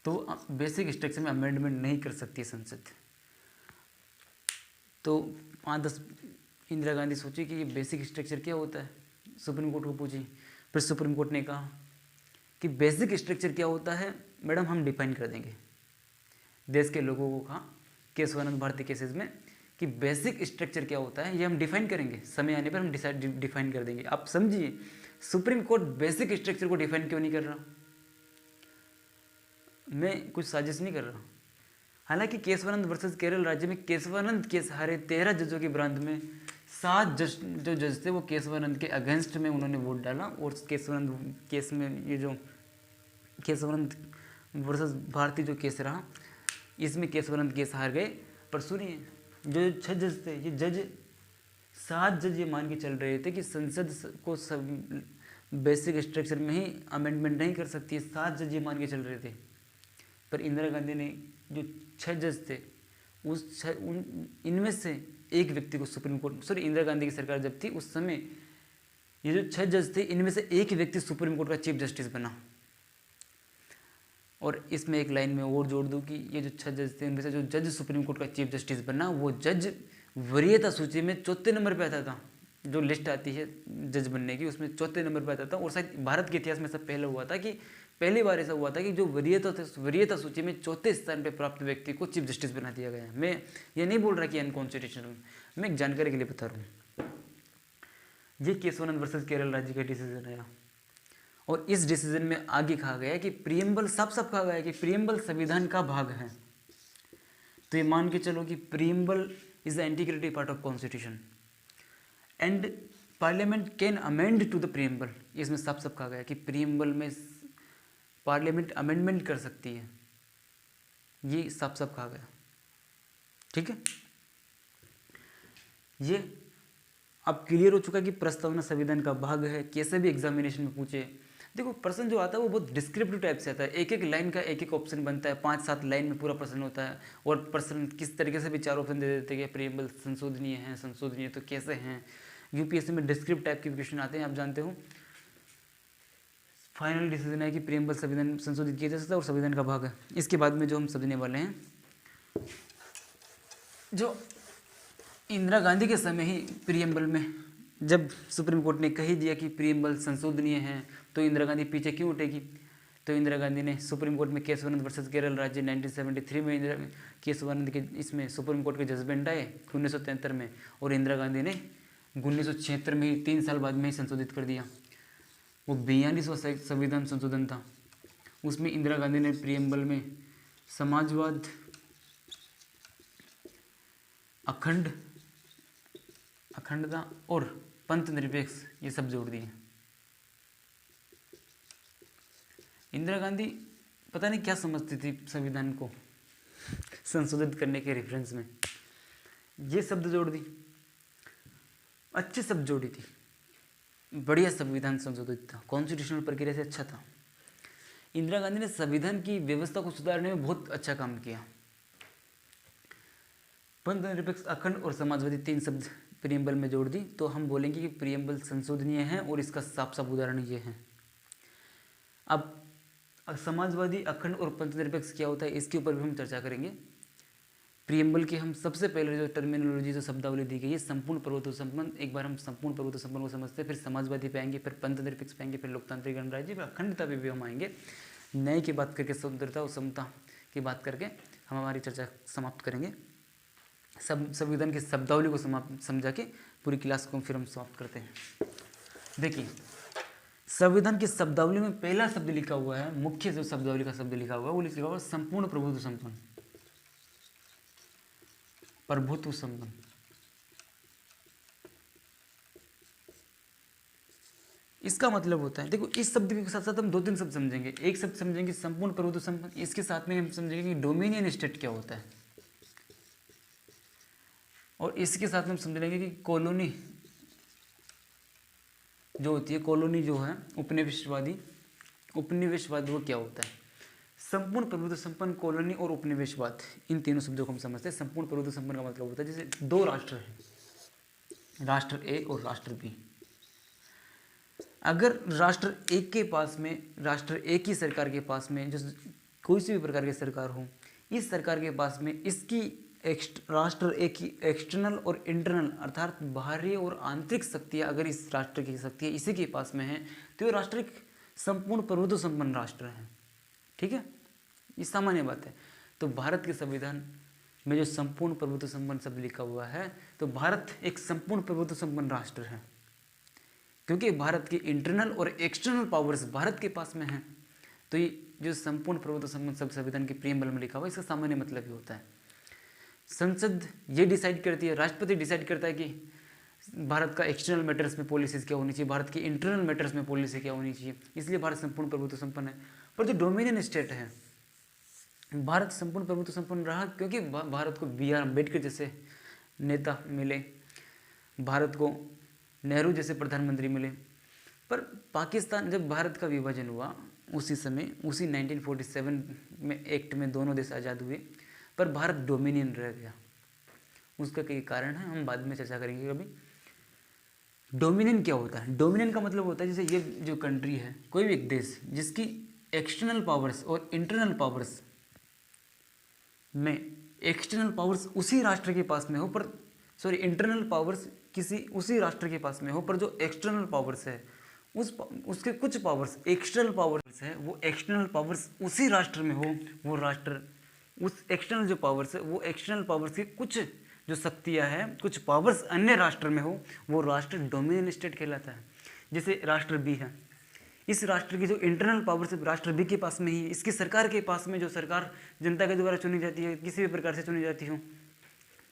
तो बेसिक स्ट्रक्चर में अमेंडमेंट नहीं कर सकती संसद। तो 5-10 इंदिरा गांधी सोची कि ये बेसिक स्ट्रक्चर क्या होता है, सुप्रीम कोर्ट को पूछी। फिर सुप्रीम कोर्ट ने कहा कि बेसिक स्ट्रक्चर क्या होता है मैडम, हम डिफाइन कर देंगे। देश के लोगों को कहा केशवानंद भारती केसेस में कि बेसिक स्ट्रक्चर क्या होता है ये हम डिफाइन करेंगे, समय आने पर हम डिफाइन कर देंगे। आप समझिए सुप्रीम कोर्ट बेसिक स्ट्रक्चर को डिफाइन क्यों नहीं कर रहा। मैं कुछ साजिश नहीं कर रहा। हालांकि केशवानंद वर्सेस केरल राज्य में केशवानंद केस हारे 13 जजों की ब्रांच में 7 जो जज थे वो केशवानंद के अगेंस्ट में उन्होंने वोट डाला और केशवानंद केस में ये जो केशवानंद वर्सेस भारती जो केस रहा, इसमें केशवानंद केस हार गए। पर सुनिए, जो 6 जज थे, ये 7 जज ये मान के चल रहे थे कि संसद को सब बेसिक स्ट्रक्चर में ही अमेंडमेंट नहीं कर सकती। 7 जज ये मान के चल रहे थे। पर इंदिरा गांधी ने जो 6 जज थे इनमें से एक व्यक्ति को सुप्रीम कोर्ट, इंदिरा गांधी की सरकार जब थी उस समय ये जो 6 जज थे इनमें से एक व्यक्ति सुप्रीम कोर्ट का चीफ जस्टिस बना। और इसमें एक लाइन में और जोड़ दूं कि ये जो 6 जज थे उनमें से जो जज सुप्रीम कोर्ट का चीफ जस्टिस बना वो जज वरीयता सूची में 4थे नंबर पे आता था। जो लिस्ट आती है जज बनने की उसमें 4थे नंबर पे आता था। और शायद भारत के इतिहास में सब पहले हुआ था कि पहली बार ऐसा हुआ था कि जो वरीयता सूची में 4थे स्थान पर प्राप्त व्यक्ति को चीफ जस्टिस बना दिया गया। मैं ये नहीं बोल रहा कि अनकॉन्स्टिट्यूशनल, मैं एक जानकारी के लिए बता रहा हूँ। ये केशवानंद वर्सेस केरल राज्य का डिसीजन आया और इस डिसीजन में आगे कहा गया कि प्रीएम्बल साफ कहा गया कि प्रीएम्बल संविधान का भाग है। तो ये मान के चलो कि preamble is the integrative part of constitution and parliament can amend to the preamble. इसमें साफ कहा गया कि प्रीएम्बल में पार्लियामेंट अमेंडमेंट कर सकती है। ये साफ साफ कहा गया। ठीक है, ये अब क्लियर हो चुका कि प्रस्तावना संविधान का भाग है। कैसे भी एग्जामिनेशन में पूछे, देखो प्रश्न जो आता है वो बहुत डिस्क्रिप्टिव टाइप से आता है, एक एक लाइन का एक एक ऑप्शन बनता है, 5-7 लाइन में पूरा प्रश्न होता है। और प्रश्न किस तरीके से भी 4 ऑप्शन दे देते हैं कि प्रिएम्बल संशोधनीय है, संशोधनीय तो कैसे हैं। यूपीएससी में डिस्क्रिप्टिव टाइप के क्वेश्चन आते हैं, आप जानते हो। फाइनल डिसीजन है कि प्रिएम्बल संविधान संशोधित किया जा सकता है और संविधान का भाग है। इसके बाद में जो हम समझने वाले हैं, जो इंदिरा गांधी के समय ही प्रिएम्बल में जब सुप्रीम कोर्ट ने कही दिया कि प्रिएम्बल संशोधनीय है, तो इंदिरा गांधी पीछे क्यों उठेगी। तो इंदिरा गांधी ने सुप्रीम कोर्ट में केशवानंद वर्सेस केरल राज्य 1973 में इंदिरा केशवानंद के इसमें सुप्रीम कोर्ट के जजमेंट आए 1973 में, और इंदिरा गांधी ने 1976 में ही 3 साल बाद में ही संशोधित कर दिया। वो 42वां संविधान संशोधन था। उसमें इंदिरा गांधी ने प्रिएम्बल में समाजवाद, अखंडता और पंथ निरपेक्ष ये सब जोड़ दिए। इंदिरा गांधी पता नहीं क्या समझती थी संविधान को संशोधित करने के रेफरेंस में, ये शब्द जोड़ दी, अच्छे शब्द जोड़ी थी, बढ़िया संविधान संशोधित था, कॉन्स्टिट्यूशनल प्रक्रिया से अच्छा था। इंदिरा गांधी ने संविधान की व्यवस्था को सुधारने में बहुत अच्छा काम किया। पंथ निरपेक्ष, अखंड और समाजवादी 3 शब्द प्रिएम्बल में जोड़ दी, तो हम बोलेंगे कि प्रिएम्बल संशोधनीय है और इसका साफ साफ उदाहरण ये है। अब समाजवादी, अखंड और पंथ निरपेक्ष क्या होता है, इसके ऊपर भी हम चर्चा करेंगे। प्रिएम्बल की हम सबसे पहले जो टर्मिनोलॉजी, जो शब्दावली दी गई है, संपूर्ण प्रभुत्व संपन्न, एक बार हम संपूर्ण प्रभुत्व संपन्न को समझते हैं, फिर समाजवादी पे आएंगे, फिर पंथ निरपेक्ष पे आएंगे, फिर लोकतांत्रिक गणराज्य, फिर अखंडता पे भी हम आएंगे। न्याय की बात करके, स्वतंत्रता और समता की बात करके हम हमारी चर्चा समाप्त करेंगे। संविधान की शब्दावली को समझा के पूरी क्लास को फिर हम समाप्त करते हैं। देखिए, संविधान की शब्दावली में पहला शब्द लिखा हुआ है, मुख्य जो शब्दावली का शब्द लिखा हुआ है वो लिखा हुआ है संपूर्ण प्रभुत्व संपन्न, प्रभुत्व संपन्न। इसका मतलब होता है, देखो इस शब्द के साथ साथ हम 2-3 शब्द समझेंगे। एक शब्द समझेंगे संपूर्ण प्रभुत्व संपन्न, इसके साथ में हम समझेंगे कि डोमिनियन स्टेट क्या होता है, और इसके साथ हम समझ लेंगे कि कॉलोनी जो होती है, कॉलोनी जो है उपनिवेशवादी, उपनिवेशवाद वो क्या होता है। संपूर्ण प्रभुत्व संपन्न, कॉलोनी और उपनिवेशवाद, इन तीनों शब्दों को हम समझते हैं। संपूर्ण प्रभुत्व संपन्न का मतलब होता है जैसे 2 राष्ट्र हैं, राष्ट्र ए और राष्ट्र बी। अगर राष्ट्र एक के पास में, राष्ट्र एक ही सरकार के पास में जो कोई सी भी प्रकार की सरकार हो, इस सरकार के पास में इसकी राष्ट्र एक ही एक्सटर्नल और इंटरनल अर्थात बाहरी और आंतरिक शक्तियाँ अगर इस राष्ट्र की शक्तियाँ इसी के पास में हैं, तो ये राष्ट्र एक संपूर्ण प्रभुत्व संपन्न राष्ट्र है। ठीक है, ये सामान्य बात है। तो भारत के संविधान में जो संपूर्ण प्रभुत्व संपन्न शब्द लिखा हुआ है, तो भारत एक संपूर्ण प्रभुत्व संपन्न राष्ट्र है, क्योंकि भारत की इंटरनल और एक्सटर्नल पावर्स भारत के पास में हैं। तो ये जो संपूर्ण प्रभुत्व संपन्न शब्द संविधान के प्रिएम्बल में लिखा हुआ है, इसका सामान्य मतलब ही होता है संसद ये डिसाइड करती है, राष्ट्रपति डिसाइड करता है कि भारत का एक्सटर्नल मैटर्स में पॉलिसीज क्या होनी चाहिए, भारत की इंटरनल मैटर्स में पॉलिसी क्या होनी चाहिए, इसलिए भारत संपूर्ण प्रभुत्व संपन्न है। पर जो डोमिनियन स्टेट है, भारत संपूर्ण प्रभुत्व संपन्न रहा क्योंकि भारत को बी आर अम्बेडकर जैसे नेता मिले, भारत को नेहरू जैसे प्रधानमंत्री मिले। पर पाकिस्तान, जब भारत का विभाजन हुआ उसी समय, उसी 1947 में एक्ट में दोनों देश आज़ाद हुए, पर भारत डोमिनियन रह गया। उसका कई कारण है, हम बाद में चर्चा करेंगे कभी। डोमिनियन क्या होता है? डोमिनियन का मतलब होता है जैसे ये जो कंट्री है, कोई भी एक देश जिसकी एक्सटर्नल पावर्स और इंटरनल पावर्स में, एक्सटर्नल पावर्स उसी राष्ट्र के पास में हो, पर सॉरी इंटरनल पावर्स किसी उसी राष्ट्र के पास में हो, पर जो एक्सटर्नल पावर्स है उसके कुछ पावर्स एक्सटर्नल पावर्स है, वो एक्सटर्नल पावर्स उसी राष्ट्र में हो, वो राष्ट्र उस एक्सटर्नल जो पावर्स है, वो एक्सटर्नल पावर्स की कुछ जो शक्तियाँ हैं, कुछ पावर्स अन्य राष्ट्र में हो, वो राष्ट्र डोमिनियन स्टेट कहलाता है। जैसे राष्ट्र बी है, इस राष्ट्र की जो इंटरनल पावर्स है राष्ट्र बी के पास में ही, इसकी सरकार के पास में, जो सरकार जनता के द्वारा चुनी जाती है, किसी भी प्रकार से चुनी जाती हो,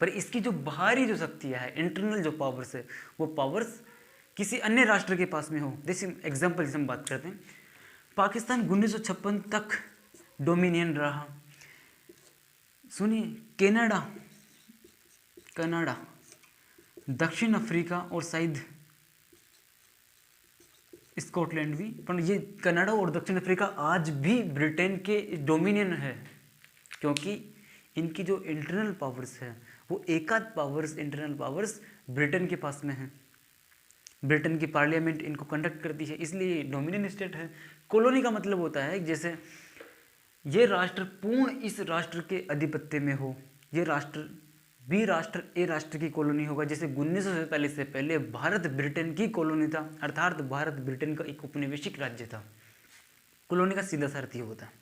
पर इसकी जो बाहरी जो शक्तियाँ है, इंटरनल जो पावर्स है, वो पावर्स किसी अन्य राष्ट्र के पास में हो। जैसे एग्जाम्पल जैसे हम बात करते हैं, पाकिस्तान 1956 तक डोमिनियन रहा, सुनिए, कनाडा, दक्षिण अफ्रीका और शायद स्कॉटलैंड भी, पर ये कनाडा और दक्षिण अफ्रीका आज भी ब्रिटेन के डोमिनियन है, क्योंकि इनकी जो इंटरनल पावर्स है वो एकाध पावर्स, इंटरनल पावर्स ब्रिटेन के पास में है। ब्रिटेन की पार्लियामेंट इनको कंडक्ट करती है, इसलिए डोमिनियन स्टेट है। कॉलोनी का मतलब होता है जैसे ये राष्ट्र पूर्ण इस राष्ट्र के आधिपत्य में हो, ये राष्ट्र बी राष्ट्र ए राष्ट्र की कॉलोनी होगा। जैसे 1947 से पहले भारत ब्रिटेन की कॉलोनी था, अर्थात भारत ब्रिटेन का एक उपनिवेशिक राज्य था। कॉलोनी का सीधा सा अर्थ ये होता है,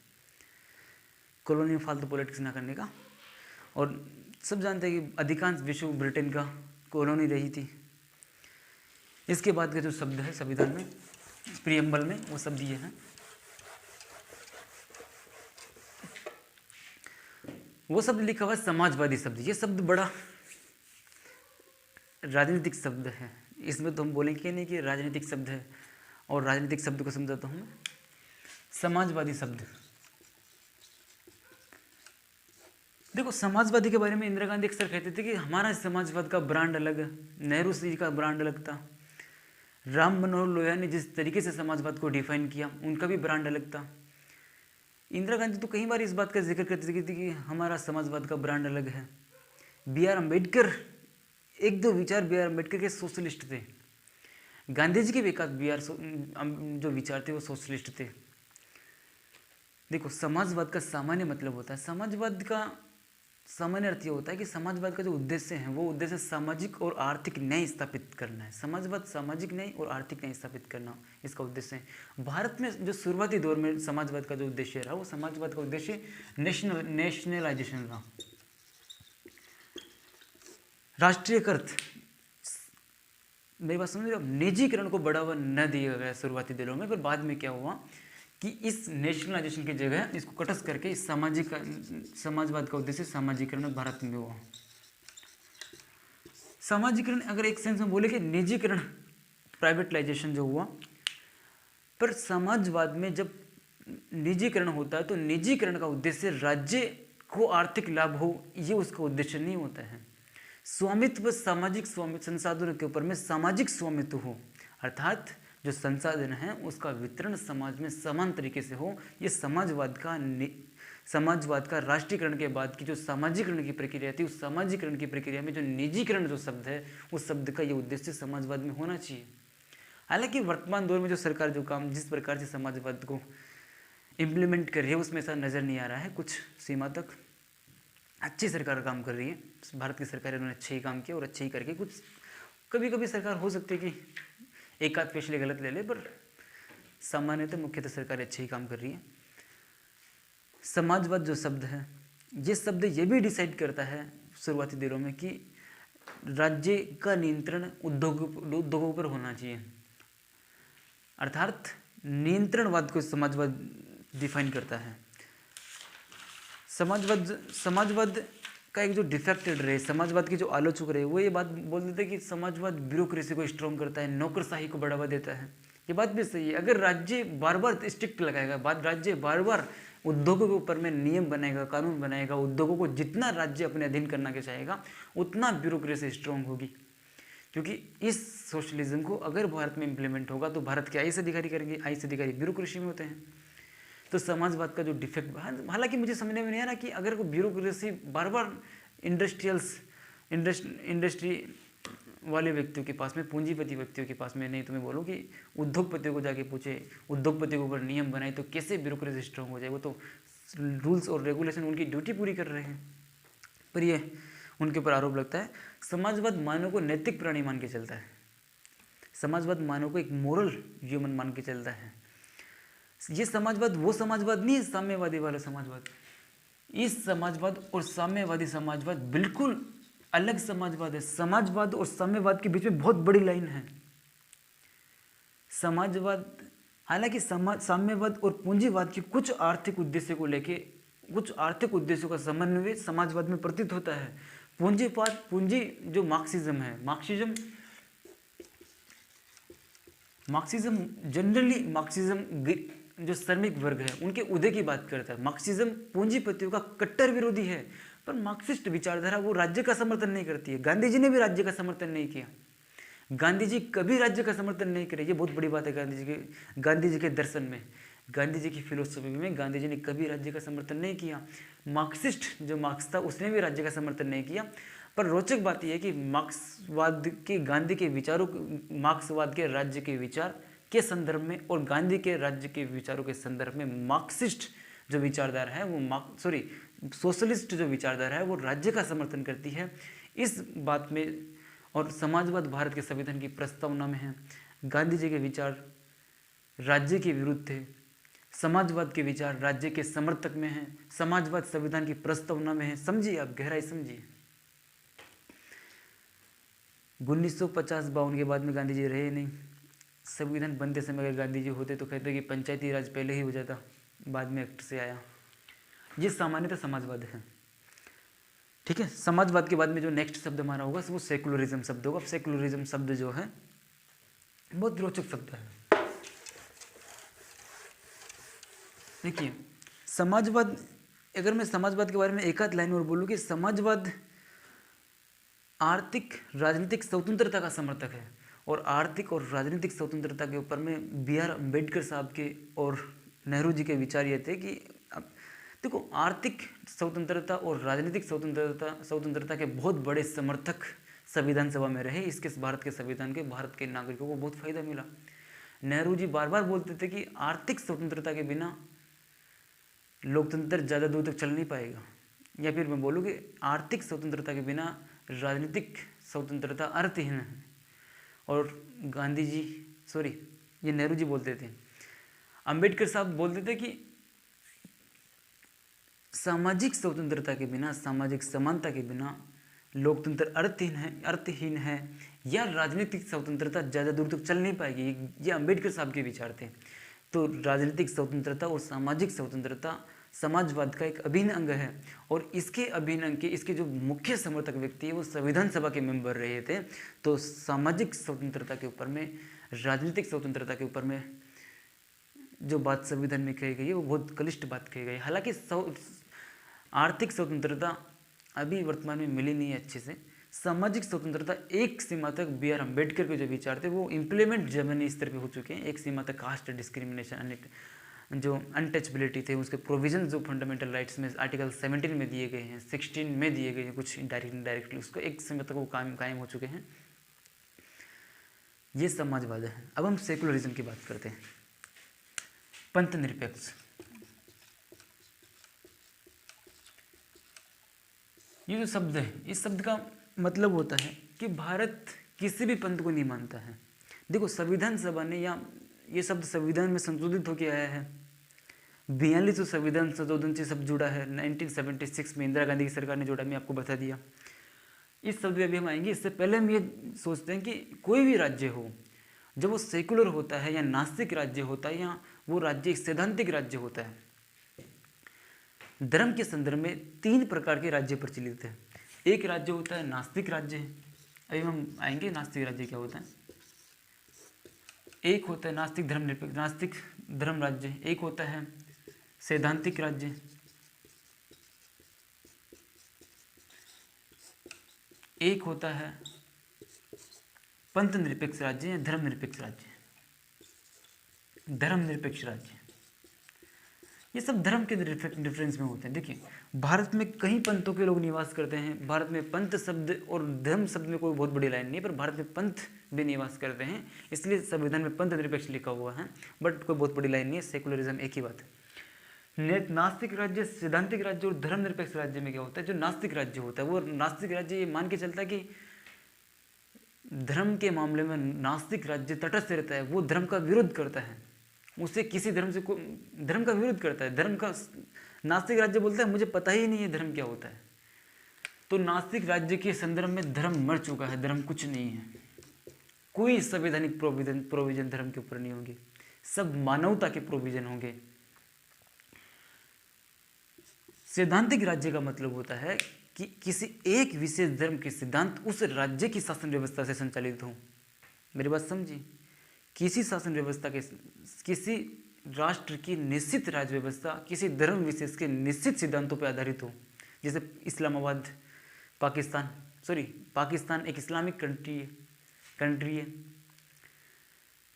कॉलोनी में फालतू पॉलिटिक्स ना करने का। और सब जानते हैं कि अधिकांश विश्व ब्रिटेन का कॉलोनी रही थी। इसके बाद का जो शब्द है संविधान में, प्रियम्बल में, वो शब्द ये है, वो शब्द लिखा हुआ है समाजवादी शब्द। ये शब्द बड़ा राजनीतिक शब्द है, इसमें तो हम बोलेंगे नहीं कि राजनीतिक शब्द है, और राजनीतिक शब्द को समझाता हूँ मैं। समाजवादी शब्द, देखो समाजवादी के बारे में इंदिरा गांधी अक्सर कहते थे कि हमारा समाजवाद का ब्रांड अलग है, नेहरू जी का ब्रांड अलग था, राम मनोहर लोहिया ने जिस तरीके से समाजवाद को डिफाइन किया उनका भी ब्रांड अलग था। इंदिरा गांधी तो कई बार इस बात का जिक्र करती थी कि हमारा समाजवाद का ब्रांड अलग है। बी आर अम्बेडकर, एक दो विचार बी आर अम्बेडकर के सोशलिस्ट थे, गांधी जी के भी एक आध जो विचार थे वो सोशलिस्ट थे। देखो समाजवाद का सामान्य मतलब होता है, समाजवाद का सामान्य अर्थ ये होता है कि समाजवाद का जो उद्देश्य है वो उद्देश्य सामाजिक और आर्थिक न्याय स्थापित करना है। समाजवाद सामाजिक न्याय और आर्थिक न्याय स्थापित करना इसका उद्देश्य है। भारत में जो शुरुआती दौर में समाजवाद का जो उद्देश्य रहा वो समाजवाद का उद्देश्य नेशनलाइजेशन रहा, राष्ट्रीयकृत, मेरी बात समझ रहे हो, निजीकरण को बढ़ावा न दिया गया शुरुआती दिनों में। पर बाद में क्या हुआ कि इस नेशनलाइजेशन की जगह इसको कटस करके इस समाजवाद का उद्देश्य सामाजिकरण भारत में हुआ। सामाजिकरण अगर एक सेंस में बोले कि निजीकरण, प्राइवेटलाइजेशन जो हुआ, पर समाजवाद में जब निजीकरण होता है तो निजीकरण का उद्देश्य राज्य को आर्थिक लाभ हो, ये उसका उद्देश्य नहीं होता है। स्वामित्व, सामाजिक स्वामित्व, संसाधनों के ऊपर में सामाजिक स्वामित्व हो, अर्थात जो संसाधन है उसका वितरण समाज में समान तरीके से हो। ये समाजवाद का राष्ट्रीयकरण के बाद की जो सामाजिकरण की प्रक्रिया थी, उस सामाजिकरण की प्रक्रिया में जो निजीकरण जो शब्द है उस शब्द का ये उद्देश्य समाजवाद में होना चाहिए। हालांकि वर्तमान दौर में जो सरकार जो काम जिस प्रकार से समाजवाद को इम्प्लीमेंट कर रही है उसमें ऐसा नज़र नहीं आ रहा है। कुछ सीमा तक अच्छी सरकार काम कर रही है, भारत की सरकार उन्होंने अच्छे ही काम किया और अच्छे ही करके, कुछ कभी कभी सरकार हो सकती है कि एक आध फैसले गलत ले ले, पर सामान्यतः मुख्यतः सरकार अच्छे ही काम कर रही है। समाजवाद जो शब्द है, ये शब्द ये भी डिसाइड करता है शुरुआती दिनों में कि राज्य का नियंत्रण उद्योगों पर होना चाहिए, अर्थात नियंत्रणवाद को समाजवाद डिफाइन करता है। समाजवाद का एक जो डिफेक्टेड रहे, समाजवाद के जो आलोचक रहे, वो ये बात बोल देते हैं कि समाजवाद ब्यूरोक्रेसी को स्ट्रॉन्ग करता है, नौकरशाही को बढ़ावा देता है। ये बात भी सही है। अगर राज्य बार बार स्ट्रिक्ट लगाएगा, राज्य बार बार उद्योगों के ऊपर में नियम बनाएगा, कानून बनाएगा, उद्योगों को जितना राज्य अपने अधीन करना के चाहेगा उतना ब्यूरोक्रेसी स्ट्रॉन्ग होगी। क्योंकि इस सोशलिज्म को अगर भारत में इम्प्लीमेंट होगा तो भारत के आईएएस अधिकारी करेंगे, आईएएस अधिकारी ब्यूरोक्रेसी में होते हैं। तो समाजवाद का जो डिफेक्ट, हालांकि मुझे समझने में नहीं आ रहा कि अगर कोई ब्यूरोक्रेसी बार बार इंडस्ट्री वाले व्यक्तियों के पास में, पूंजीपति व्यक्तियों के पास में, नहीं तो मैं बोलूँ कि उद्योगपतियों को जाके पूछे, उद्योगपतियों के ऊपर नियम बनाए तो कैसे ब्यूरोक्रेसी स्ट्रॉन्ग हो जाए। वो तो रूल्स और रेगुलेशन उनकी ड्यूटी पूरी कर रहे हैं, पर ये उनके ऊपर आरोप लगता है। समाजवाद मानव को नैतिक प्राणी मान के चलता है, समाजवाद मानव को एक मोरल ह्यूमन मान के चलता है। ये समाजवाद वो समाजवाद नहीं है साम्यवादी वाला समाजवाद। इस समाजवाद और साम्यवादी समाजवाद बिल्कुल अलग समाजवाद है। समाजवाद और साम्यवाद के बीच में बहुत बड़ी लाइन है। समाजवाद, हालांकि साम्यवाद और पूंजीवाद के कुछ आर्थिक उद्देश्य को लेके, कुछ आर्थिक उद्देश्यों का समन्वय समाजवाद में प्रतीत होता है। पूंजी जो मार्क्सिज्म है, मार्क्सिज्म जनरली, मार्क्सिज्म जो श्रमिक वर्ग है उनके उदय की बात करता है। मार्क्सिज्म पूंजीपतियों का कट्टर विरोधी है, पर मार्क्सिस्ट विचारधारा वो राज्य का समर्थन नहीं करती है। गांधी जी ने भी राज्य का समर्थन नहीं किया। गांधी जी कभी राज्य का समर्थन नहीं करे, ये बहुत बड़ी बात है गांधी जी के दर्शन में, गांधी जी की फिलोसफी में गांधी जी ने कभी राज्य का समर्थन नहीं किया। मार्क्सिस्ट जो मार्क्स था उसने भी राज्य का समर्थन नहीं किया। पर रोचक बात यह है कि मार्क्सवाद के गांधी के विचारों, मार्क्सवाद के राज्य के विचार के संदर्भ में और गांधी के राज्य के विचारों के संदर्भ में मार्क्सिस्ट जो विचारधारा है वो सोशलिस्ट जो विचारधारा है वो राज्य का समर्थन करती है। इस बात में और समाजवाद भारत के संविधान की प्रस्तावना में है। गांधी जी के विचार राज्य के विरुद्ध थे, समाजवाद के विचार राज्य के समर्थक में हैं, समाजवाद संविधान की प्रस्तावना में है। समझिए, आप गहराई समझिए। 1950-52 के बाद में गांधी जी रहे नहीं। संविधान बनते समय अगर गांधी जी होते तो कहते कि पंचायती राज पहले ही हो जाता, बाद में एक्ट से आया। ये सामान्यतः समाजवाद है, ठीक है। समाजवाद के बाद में जो नेक्स्ट शब्द हमारा होगा वो सेकुलरिज्म शब्द होगा। सेकुलरिज्म शब्द जो है बहुत रोचक शब्द है। देखिए, समाजवाद, अगर मैं समाजवाद के बारे में एक आध लाइन और बोलूँ कि समाजवाद आर्थिक राजनीतिक स्वतंत्रता का समर्थक है। और आर्थिक और राजनीतिक स्वतंत्रता के ऊपर में B.R. अम्बेडकर साहब के और नेहरू जी के विचार ये थे कि देखो, आर्थिक स्वतंत्रता और राजनीतिक स्वतंत्रता के बहुत बड़े समर्थक संविधान सभा में रहे। इसके भारत के संविधान के भारत के नागरिकों को बहुत फायदा मिला। नेहरू जी बार बार बोलते थे कि आर्थिक स्वतंत्रता के बिना लोकतंत्र ज़्यादा दूर तक चल नहीं पाएगा, या फिर मैं बोलूँ कि आर्थिक स्वतंत्रता के बिना राजनीतिक स्वतंत्रता अर्थहीन है। और गांधी जी, ये नेहरू जी बोलते थे। अंबेडकर साहब बोलते थे कि सामाजिक स्वतंत्रता के बिना, सामाजिक समानता के बिना लोकतंत्र अर्थहीन है या राजनीतिक स्वतंत्रता ज़्यादा दूर तक चल नहीं पाएगी। ये अंबेडकर साहब के विचार थे। तो राजनीतिक स्वतंत्रता और सामाजिक स्वतंत्रता समाजवाद का एक अभिन्न अंग है। और इसके अभिन्न अंग के इसके जो मुख्य समर्थक व्यक्ति है वो संविधान सभा के मेंबर रहे थे। तो सामाजिक स्वतंत्रता के ऊपर में, राजनीतिक स्वतंत्रता के ऊपर में जो बात संविधान में कही गई है वो बहुत क्लिष्ट बात कही गई है। हालांकि आर्थिक स्वतंत्रता अभी वर्तमान में मिली नहीं है अच्छे से। सामाजिक स्वतंत्रता एक सीमा तक B.R. अम्बेडकर के जो विचार थे वो इम्प्लीमेंट जर्मनी स्तर पे हो चुके हैं। एक सीमा तक कास्ट डिस्क्रिमिनेशन, जो अनटचबिलिटी थे उसके प्रोविजन जो फंडामेंटल राइट्स में आर्टिकल 17 में दिए गए हैं, 16 में दिए गए हैं, कुछ डायरेक्टली उसको एक सीमा तक वो कायम हो चुके हैं। ये समाजवाद है। अब हम सेकुलरिज्म की बात करते हैं। पंथ निरपेक्ष, ये जो शब्द है, इस शब्द का मतलब होता है कि भारत किसी भी पंथ को नहीं मानता है। देखो, संविधान सभा ने, या ये शब्द संविधान में संशोधित होकर आया है। 42 संविधान संशोधन से सब जुड़ा है। 1976 में इंदिरा गांधी की सरकार ने जोड़ा, मैं आपको बता दिया। इस शब्द में भी हम आएंगे। इससे पहले हम ये सोचते हैं कि कोई भी राज्य हो, जब वो सेकुलर होता है या नास्तिक राज्य होता है या वो राज्य एक सैद्धांतिक राज्य होता है। धर्म के संदर्भ में 3 प्रकार के राज्य प्रचलित है। एक राज्य होता है नास्तिक राज्य, अभी हम आएंगे नास्तिक राज्य क्या होता है। एक होता है नास्तिक धर्म राज्य, एक होता है सैद्धांतिक राज्य, एक होता है पंथ निरपेक्ष राज्य या धर्मनिरपेक्ष राज्य। ये सब धर्म के डिफरेंस में होते हैं। देखिए, भारत में कई पंथों के लोग निवास करते हैं। भारत में पंथ शब्द और धर्म शब्द में कोई बहुत बड़ी लाइन नहीं है, पर भारत में पंथ भी निवास करते हैं, इसलिए संविधान में पंथ निरपेक्ष लिखा हुआ है, बट कोई बहुत बड़ी लाइन नहीं है। सेकुलरिज्म एक ही बात है। नास्तिक राज्य, सैद्धांतिक राज्य और धर्मनिरपेक्ष राज्य में क्या होता है, जो नास्तिक राज्य होता है वो नास्तिक राज्य ये मान के चलता है कि धर्म के मामले में नास्तिक राज्य तटस्थ रहता है, वो धर्म का विरोध करता है, उसे किसी धर्म से धर्म का विरोध करता है। धर्म का नास्तिक राज्य बोलता है मुझे पता ही नहीं है धर्म क्या होता है। तो नास्तिक राज्य के संदर्भ में धर्म मर चुका है, धर्म कुछ नहीं है, कोई संवैधानिक प्रोविजन धर्म के ऊपर नहीं होंगे, सब मानवता के प्रोविजन होंगे। सैद्धांतिक राज्य का मतलब होता है कि किसी एक विशेष धर्म के सिद्धांत उस राज्य की शासन व्यवस्था से संचालित हो। मेरी बात समझिए, किसी शासन व्यवस्था के, किसी राष्ट्र की निश्चित राज्य व्यवस्था किसी धर्म विशेष के निश्चित सिद्धांतों पर आधारित हो। जैसे इस्लामाबाद पाकिस्तान एक इस्लामिक कंट्री है।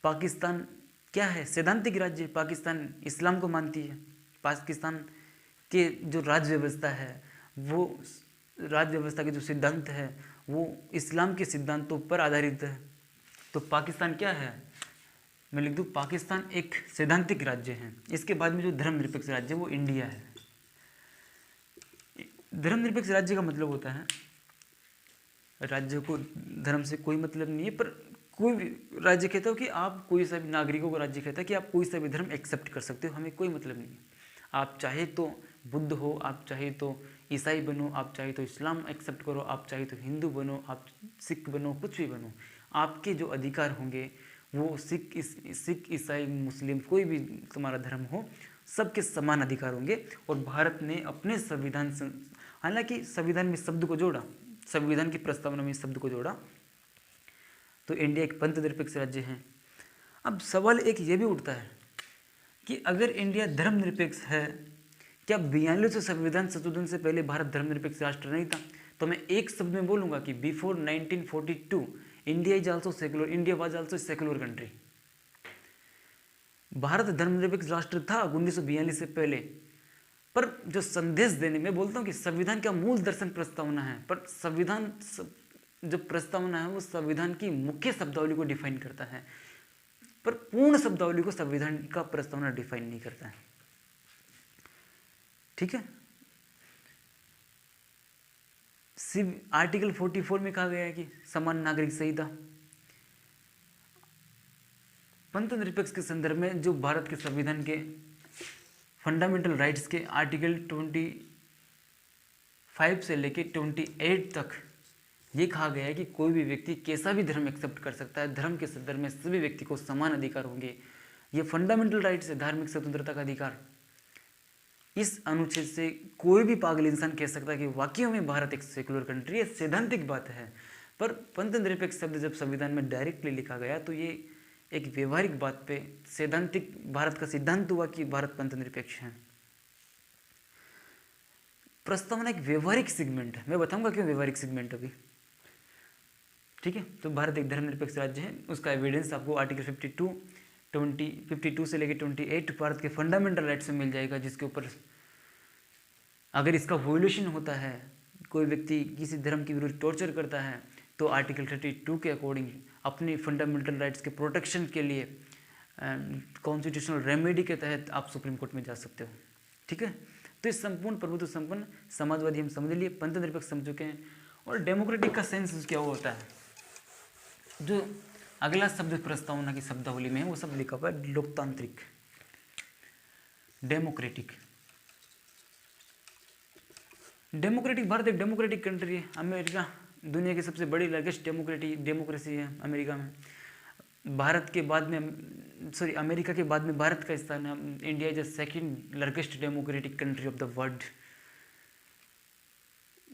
पाकिस्तान क्या है? सैद्धांतिक राज्य। पाकिस्तान इस्लाम को मानती है। पाकिस्तान के जो राज्य व्यवस्था है, वो राज्य व्यवस्था के जो सिद्धांत है वो इस्लाम के सिद्धांतों पर आधारित है। तो पाकिस्तान क्या है? मैं लिख दूँ, पाकिस्तान एक सैद्धांतिक राज्य है। इसके बाद में जो धर्मनिरपेक्ष राज्य है वो इंडिया है। धर्मनिरपेक्ष राज्य का मतलब होता है राज्य को धर्म से कोई मतलब नहीं है, पर कोई भी राज्य कहता हो कि आप कोई सा भी, नागरिकों को राज्य कहता है कि आप कोई सा भी धर्म एक्सेप्ट कर सकते हो, हमें कोई मतलब नहीं है। आप चाहे तो बुद्ध हो, आप चाहे तो ईसाई बनो, आप चाहे तो इस्लाम एक्सेप्ट करो, आप चाहे तो हिंदू बनो, आप सिख बनो, कुछ भी बनो, आपके जो अधिकार होंगे वो सिख ईसाई मुस्लिम कोई भी तुम्हारा धर्म हो, सबके समान अधिकार होंगे। और भारत ने अपने संविधान, हालांकि संविधान में शब्द को जोड़ा, संविधान की प्रस्तावना में शब्द को जोड़ा, तो इंडिया एक पंथ निरपेक्ष राज्य है। अब सवाल एक ये भी उठता है कि अगर इंडिया धर्मनिरपेक्ष है, क्या 42 संविधान संशोधन से पहले भारत धर्मनिरपेक्ष राष्ट्र नहीं था? तो मैं एक शब्द में बोलूँगा कि before 1942 India is also secular, India was also secular country. Bharat धर्मनिरपेक्ष राष्ट्र था 1942 से पहले, पर जो संदेश देने में बोलता हूँ कि संविधान का मूल दर्शन प्रस्तावना है, पर संविधान जो प्रस्तावना है वो संविधान की मुख्य शब्दावली को डिफाइन करता है, पर पूर्ण शब्दावली को संविधान का प्रस्तावना डिफाइन नहीं करता है। ठीक है। आर्टिकल 44 में कहा गया है कि समान नागरिक संहिता। पंथ निरपेक्ष के संदर्भ में जो भारत के संविधान के फंडामेंटल राइट्स के आर्टिकल 25 से लेके 28 तक ये कहा गया है कि कोई भी व्यक्ति कैसा भी धर्म एक्सेप्ट कर सकता है, धर्म के संदर्भ में सभी व्यक्ति को समान अधिकार होंगे। ये फंडामेंटल राइट्स है, धार्मिक स्वतंत्रता का अधिकार। इस अनुच्छेद से कोई भी पागल इंसान कह सकता है कि वाकई में भारत एक सेकुलर कंट्री है, सैद्धांतिक बात है। पर पंथ निरपेक्ष शब्द जब संविधान में डायरेक्टली लिखा गया तो ये एक व्यवहारिक बात पे सैद्धांतिक भारत का सिद्धांत हुआ कि भारत पंथ निरपेक्ष है। प्रस्तावना एक व्यवहारिक सेगमेंट है, मैं बताऊंगा क्यों व्यवहारिक सेगमेंट अभी। ठीक है। तो भारत एक धर्मनिरपेक्ष राज्य है, उसका एविडेंस आपको आर्टिकल 52 से लेकर 28 भारत के फंडामेंटल राइट्स में मिल जाएगा, जिसके ऊपर अगर इसका वोल्यूशन होता है, कोई व्यक्ति किसी धर्म के विरुद्ध टॉर्चर करता है, तो आर्टिकल 32 के अकॉर्डिंग अपने फंडामेंटल राइट्स के प्रोटेक्शन के लिए कॉन्स्टिट्यूशनल रेमेडी के तहत आप सुप्रीम कोर्ट में जा सकते हो। ठीक है। तो इस संपूर्ण प्रभुत्व संपन्न समाजवादी हम समझ लिए, पंथ निरपेक्ष समझ चुके हैं। और डेमोक्रेटिक का सेंस क्या होता है? जो अगला शब्द प्रस्तावना की शब्दावली में है वो शब्द लिखा हुआ है लोकतांत्रिक। डेमोक्रेटिक भारत एक डेमोक्रेटिक कंट्री है। अमेरिका दुनिया की सबसे बड़ी लार्जेस्ट डेमोक्रेसी है अमेरिका में। भारत के बाद में अमेरिका के बाद में भारत का स्थान है। India is the second largest democratic country of the world.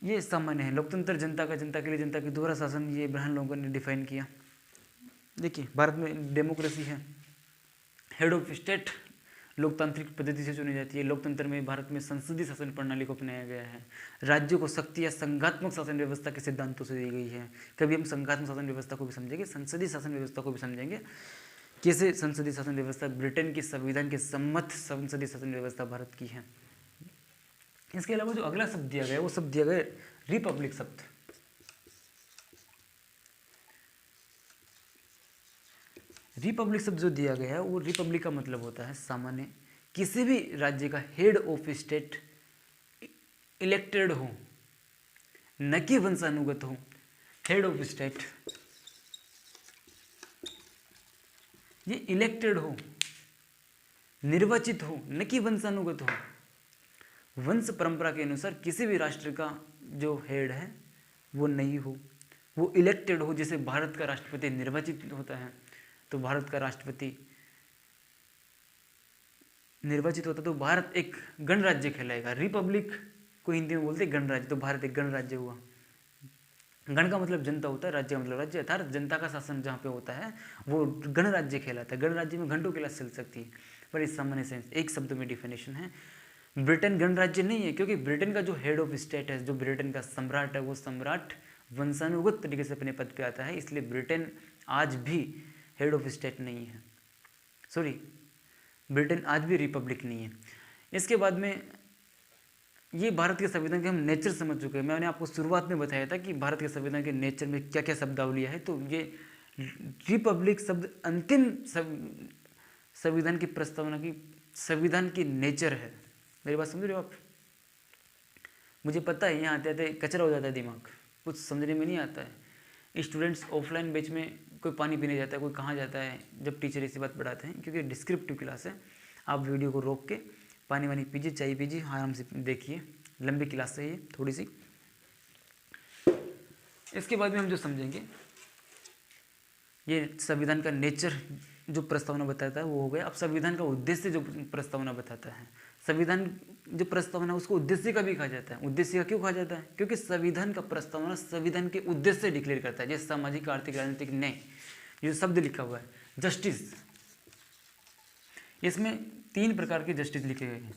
ये सामान्य है। लोकतंत्र जनता के लिए जनता के द्वारा शासन, ये इब्राहिम लोगों ने डिफाइन किया। देखिए भारत में डेमोक्रेसी है, हेड ऑफ स्टेट लोकतांत्रिक पद्धति से चुनी जाती है। लोकतंत्र में भारत में संसदीय शासन प्रणाली को अपनाया गया है। राज्यों को शक्ति या संघात्मक शासन व्यवस्था के सिद्धांतों से दी गई है। कभी हम संघात्मक शासन व्यवस्था को भी समझेंगे, संसदीय शासन व्यवस्था को भी समझेंगे। कैसे संसदीय शासन व्यवस्था ब्रिटेन के संविधान के सम्मत संसदीय शासन व्यवस्था भारत की है। इसके अलावा जो अगला शब्द दिया गया वो शब्द दिया गया रिपब्लिक शब्द। रिपब्लिक शब्द जो दिया गया है वो रिपब्लिक का मतलब होता है सामान्य किसी भी राज्य का हेड ऑफ स्टेट इलेक्टेड हो, न कि वंशानुगत हो। हेड ऑफ स्टेट ये इलेक्टेड हो, निर्वाचित हो, न कि वंशानुगत हो। वंश परंपरा के अनुसार किसी भी राष्ट्र का जो हेड है वो नहीं हो, वो इलेक्टेड हो। जैसे भारत का राष्ट्रपति निर्वाचित होता है, तो भारत का राष्ट्रपति निर्वाचित होता तो भारत एक गणराज्य कहलाएगा। रिपब्लिक को हिंदी में बोलते हैं गणराज्य, तो भारत एक गणराज्य हुआ। गण का मतलब जनता होता है, राज्य का मतलब राज्य, अर्थात जनता का शासन जहाँ पे होता है वो गणराज्य कहलाता है। गणराज्य में घंटों क्लास चल सकती है, पर इस सामान्य सेंस एक शब्द में डिफिनेशन है। ब्रिटेन गणराज्य नहीं है, क्योंकि ब्रिटेन का जो हेड ऑफ स्टेट है, जो ब्रिटेन का सम्राट है, वो सम्राट वंशानुगत तरीके से अपने पद पे आता है, इसलिए ब्रिटेन आज भी हेड ऑफ स्टेट नहीं है। सॉरी, ब्रिटेन आज भी रिपब्लिक नहीं है। इसके बाद में ये भारत के संविधान के हम नेचर समझ चुके हैं। मैंने आपको शुरुआत में बताया था कि भारत के संविधान के नेचर में क्या क्या शब्दावलियाँ है। तो ये रिपब्लिक शब्द अंतिम संविधान की प्रस्तावना की संविधान की नेचर है। मेरी बात समझ रहे हो आप? मुझे पता है यहाँ आते आते कचरा हो जाता है दिमाग, कुछ समझने में नहीं आता है। स्टूडेंट्स ऑफलाइन बैच में कोई पानी पीने जाता है, कोई कहाँ जाता है, जब टीचर ऐसी बात पढ़ाते हैं, क्योंकि डिस्क्रिप्टिव क्लास है। आप वीडियो को रोक के पानी वानी पीजिए, चाय पीजिए, आराम से देखिए, लंबी क्लास है ये थोड़ी सी। इसके बाद में हम जो समझेंगे, ये संविधान का नेचर जो प्रस्तावना बताता है वो हो गया। अब संविधान का उद्देश्य जो प्रस्तावना बताता है, संविधान जो प्रस्तावना उसको उद्देश्य का भी कहा जाता है। उद्देश्य का क्यों कहा जाता है? क्योंकि संविधान का प्रस्तावना संविधान के उद्देश्य डिक्लेयर करता है। जैसे सामाजिक, आर्थिक, राजनीतिक न्याय, जो शब्द लिखा हुआ है, जस्टिस, इसमें 3 प्रकार के जस्टिस लिखे गए हैं।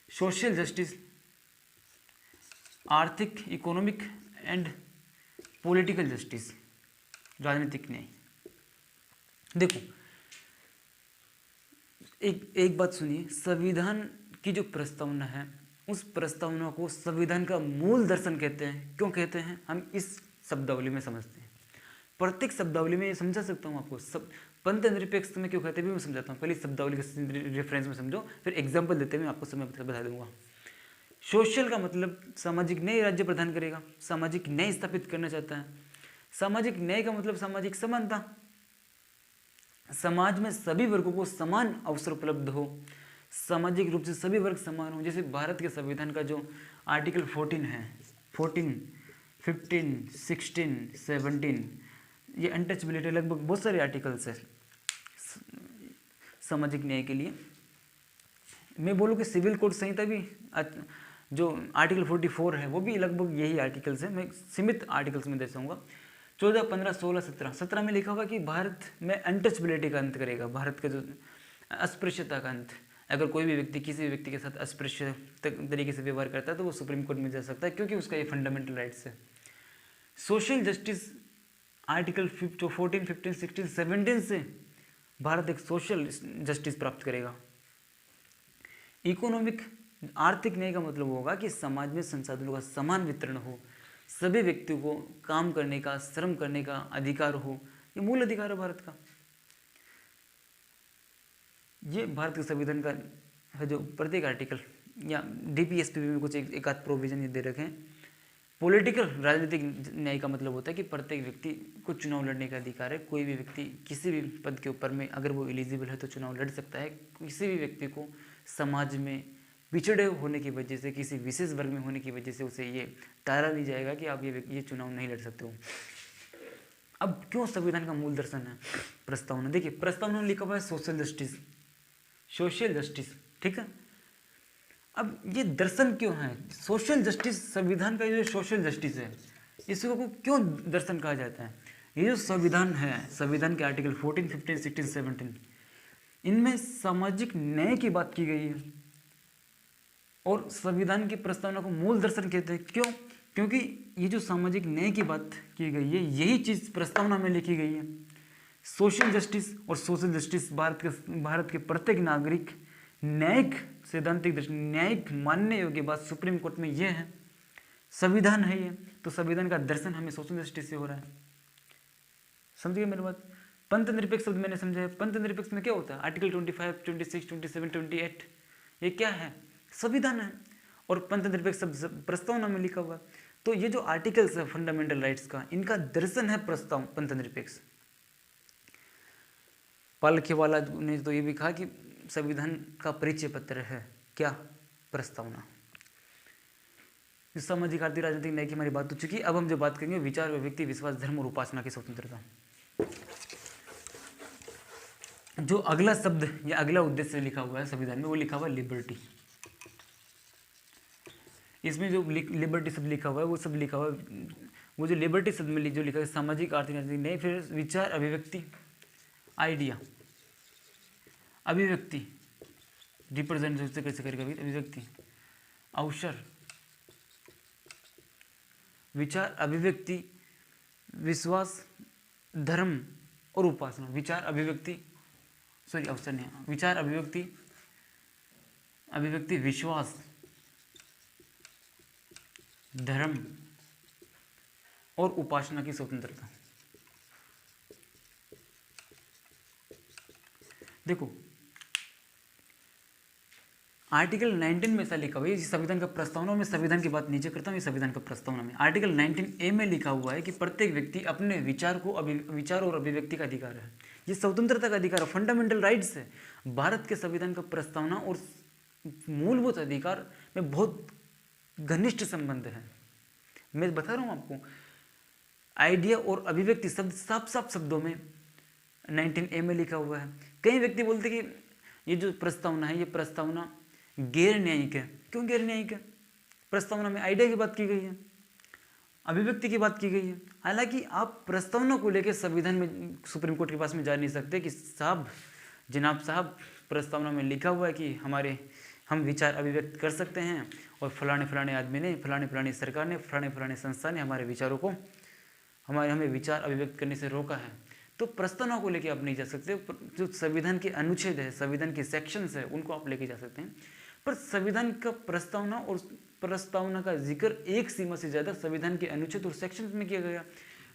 सोशल जस्टिस, आर्थिक, इकोनॉमिक एंड पॉलिटिकल जस्टिस, राजनीतिक न्याय। देखो एक बात सुनिए, संविधान की जो प्रस्तावना है, उस प्रस्तावना को संविधान का मूल दर्शन कहते हैं। क्यों कहते हैं? हम इस शब्दावली में समझते हैं। प्रत्येक शब्दावली में ये समझा सकता हूँ आपको। सब पंथ निरपेक्ष में क्यों कहते हैं भी मैं समझाता हूँ। पहले शब्दावली के रेफरेंस में समझो, फिर एग्जाम्पल देते हुए आपको समय बता दूंगा। सोशल का मतलब सामाजिक न्याय राज्य प्रदान करेगा, सामाजिक न्याय स्थापित करना चाहता है। सामाजिक न्याय का मतलब सामाजिक समानता, समाज में सभी वर्गों को समान अवसर उपलब्ध हो, सामाजिक रूप से सभी वर्ग समान हो। जैसे भारत के संविधान का जो आर्टिकल 14 है, 14, 15, 16, 17, ये अनटचबिलिटी, लगभग बहुत सारे आर्टिकल्स है सामाजिक न्याय के लिए। मैं बोलूँ कि सिविल कोड संहिता भी जो आर्टिकल 44 है वो भी लगभग यही आर्टिकल्स है। मैं सीमित आर्टिकल्स में दर्शाऊंगा। 14, 15, 16, 17 में लिखा होगा कि भारत में अनटचबिलिटी का अंत करेगा, भारत का जो अस्पृश्यता का अंत। अगर कोई भी व्यक्ति किसी भी व्यक्ति के साथ अस्पृश्य तरीके से व्यवहार करता है तो वो सुप्रीम कोर्ट में जा सकता है, क्योंकि उसका ये फंडामेंटल राइट्स है। सोशल जस्टिस आर्टिकल 14, 15, 16, 17 से भारत एक सोशल जस्टिस प्राप्त करेगा। इकोनॉमिक, आर्थिक न्याय का मतलब होगा कि समाज में संसाधनों का समान वितरण हो, सभी व्यक्तियों को काम करने का, श्रम करने का अधिकार हो। ये मूल अधिकार है भारत का। ये भारत के संविधान का है जो प्रत्येक आर्टिकल, या डीपीएसपी में कुछ एक आध प्रोविजन ये दे रखे हैं। पॉलिटिकल, राजनीतिक न्याय का मतलब होता है कि प्रत्येक व्यक्ति को चुनाव लड़ने का अधिकार है। कोई भी व्यक्ति किसी भी पद के ऊपर में अगर वो एलिजिबल है तो चुनाव लड़ सकता है। किसी भी व्यक्ति को समाज में पिछड़े होने की वजह से, किसी विशेष वर्ग में होने की वजह से उसे ये टाला नहीं जाएगा कि आप ये चुनाव नहीं लड़ सकते हो। अब क्यों संविधान का मूल दर्शन है प्रस्तावना? देखिए, प्रस्तावना में लिखा हुआ है सोशल जस्टिस, सोशल जस्टिस, ठीक है। अब ये दर्शन क्यों है? सोशल जस्टिस, संविधान का ये जो सोशल जस्टिस है, इसको क्यों दर्शन कहा जाता है? ये जो संविधान है, संविधान के आर्टिकल 14, 15, 16, 17, इनमें सामाजिक न्याय की बात की गई है और संविधान की प्रस्तावना को मूल दर्शन कहते हैं। क्यों? क्योंकि ये जो सामाजिक न्याय की बात की गई है, यही चीज़ प्रस्तावना में लिखी गई है। सोशल जस्टिस और सोशल जस्टिस भारत के प्रत्येक नागरिक न्यायिक, सैद्धांतिक दृष्टि, न्यायिक मानने योग्य बात सुप्रीम कोर्ट में ये है, संविधान है ये। तो संविधान का दर्शन हमें सोशल जस्टिस से हो रहा है। समझिए मेरी बात। पंथ निरपेक्ष शब्द मैंने समझाया। पंथ निरपेक्ष में क्या होता है? आर्टिकल 25, 26, 27, 28, ये क्या है? संविधान है। और पंथ निरपेक्ष शब्द प्रस्तावना में लिखा हुआ। तो ये जो आर्टिकल्स है फंडामेंटल राइट्स का, इनका दर्शन है प्रस्ताव पंथ निरपेक्ष। पालखेवाला ने तो ये भी कहा कि संविधान का परिचय पत्र है क्या? प्रस्तावना। सामाजिक, आर्थिक, राजनीतिक न्याय की हमारी बात हो चुकी है। अब हम जो बात करेंगे विचार, व्यक्ति, विश्वास, धर्म और उपासना की स्वतंत्रता। जो अगला शब्द या अगला उद्देश्य लिखा हुआ है संविधान में, वो लिखा हुआ है लिबर्टी। इसमें जो लिबर्टी शब्द लिखा हुआ है वो सब लिखा हुआ है, वो जो लिबर्टी शब्द में जो लिखा है सामाजिक, आर्थिक, राजनीतिक न्याय, फिर विचार, अभिव्यक्ति, आइडिया, अभिव्यक्ति, रिप्रेजेंट उससे कैसे करेगा अभिव्यक्ति, अवसर, विचार, अभिव्यक्ति, विश्वास, धर्म और उपासना। विचार, अभिव्यक्ति, सॉरी अवसर नहीं, विचार, अभिव्यक्ति, अभिव्यक्ति, विश्वास, धर्म और उपासना की स्वतंत्रता। देखो आर्टिकल 19 में ऐसा लिखा हुआ है, संविधान का प्रस्तावना में संविधान की बात नीचे करता हूँ, ये संविधान का प्रस्तावना में आर्टिकल 19A में लिखा हुआ है कि प्रत्येक व्यक्ति अपने विचार और अभिव्यक्ति का अधिकार है। ये स्वतंत्रता का अधिकार है, फंडामेंटल राइट्स है। भारत के संविधान का प्रस्तावना और मूलभूत अधिकार में बहुत घनिष्ठ संबंध है। मैं बता रहा हूँ आपको, आइडिया और अभिव्यक्ति शब्द साफ साफ शब्दों में 19A में लिखा हुआ है। कई व्यक्ति बोलते कि ये जो प्रस्तावना है, ये प्रस्तावना गैर न्यायिक है। क्यों गैर न्यायिक है? प्रस्तावना में आइडिया की बात की गई है, अभिव्यक्ति की बात की गई है। हालांकि आप प्रस्तावना को लेकर संविधान में सुप्रीम कोर्ट के पास में जा नहीं सकते कि साहब, जनाब साहब, प्रस्तावना में लिखा हुआ है कि हम विचार अभिव्यक्त कर सकते हैं और फलाने आदमी ने, फलानी सरकार ने, फलाने संस्था ने हमारे विचारों को, हमें विचार अभिव्यक्त करने से रोका है। तो प्रस्तावना को लेके आप नहीं जा सकते। जो संविधान के अनुच्छेद है, संविधान के सेक्शंस है, उनको आप लेके जा सकते हैं, पर संविधान का प्रस्तावना और प्रस्तावना का जिक्र एक सीमा से ज़्यादा संविधान के अनुच्छेद और सेक्शंस में किया गया।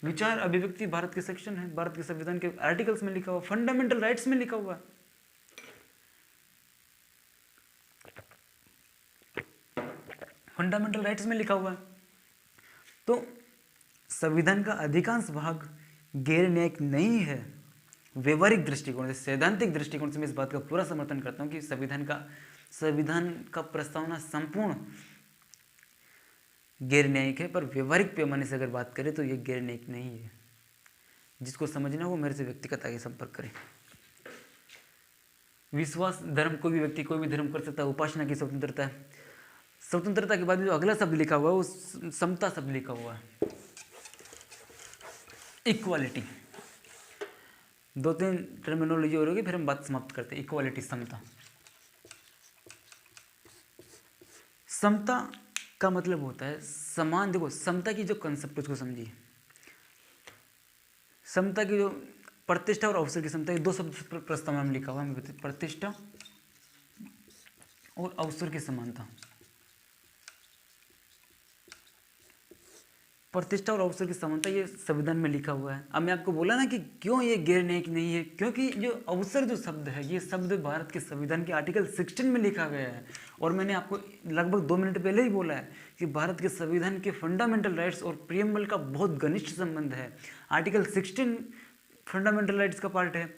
विचार अभिव्यक्ति भारत के सेक्शन है, भारत के संविधान के आर्टिकल्स में लिखा हुआ, फंडामेंटल राइट्स में लिखा हुआ। फंडामेंटल राइट्स में लिखा हुआ है। तो संविधान का अधिकांश भाग गैर न्यायिक नहीं है। व्यवहारिक दृष्टिकोण से, सैद्धांतिक दृष्टिकोण से मैं इस बात का पूरा समर्थन करता हूं कि संविधान का प्रस्तावना संपूर्ण गैर न्यायिक है, पर व्यवहारिक पैमाने से अगर बात करें तो ये गैर न्यायिक नहीं है। जिसको समझना हो मेरे से व्यक्तिगत आगे संपर्क करें। विश्वास, धर्म, कोई भी व्यक्ति कोई भी धर्म कर सकता है। उपासना की स्वतंत्रता है। स्वतंत्रता के बाद जो अगला शब्द लिखा हुआ है वो समता शब्द लिखा हुआ है, इक्वालिटी। 2-3 टर्मिनोलॉजी हो रही, फिर हम बात समाप्त करते हैं। इक्वालिटी, समता। समता का मतलब होता है समान। देखो समता की जो कंसेप्ट उसको समझिए। समता की जो प्रतिष्ठा और अवसर की समता, ये 2 शब्द प्रस्तावना में लिखा हुआ है। प्रतिष्ठा और अवसर की समानता। प्रतिष्ठा और अवसर की समानता ये संविधान में लिखा हुआ है। अब मैं आपको बोला ना कि क्यों ये गैर न्यायिक नहीं है, क्योंकि जो अवसर जो शब्द है, ये शब्द भारत के संविधान के आर्टिकल 16 में लिखा गया है। और मैंने आपको लगभग 2 मिनट पहले ही बोला है कि भारत के संविधान के फंडामेंटल राइट्स और प्रियम्बल का बहुत घनिष्ठ संबंध है। आर्टिकल 16 फंडामेंटल राइट्स का पार्ट है।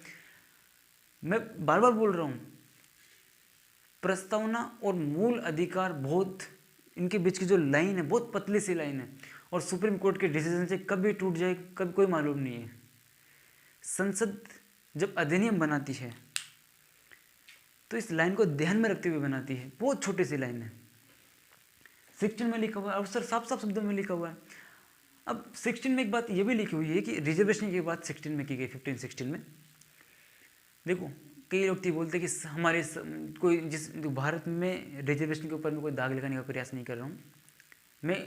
मैं बार बार बोल रहा हूँ, प्रस्तावना और मूल अधिकार, बहुत इनके बीच की जो लाइन है, बहुत पतली सी लाइन है, और सुप्रीम कोर्ट के डिसीजन से कब भी टूट जाए कब कोई मालूम नहीं है। संसद जब अधिनियम बनाती है तो इस लाइन को ध्यान में रखते हुए बनाती है। बहुत छोटी सी लाइन है। 16 में लिखा हुआ है, अवसर साफ साफ शब्दों में लिखा हुआ है। अब 16 में एक बात ये भी लिखी हुई है कि रिजर्वेशन की बात 16 में की गई, 15-16 में। देखो कई लोग तो बोलते हैं कि हमारे कोई जिस भारत में रिजर्वेशन के ऊपर में कोई दाग लगाने का प्रयास नहीं कर रहा हूँ, मैं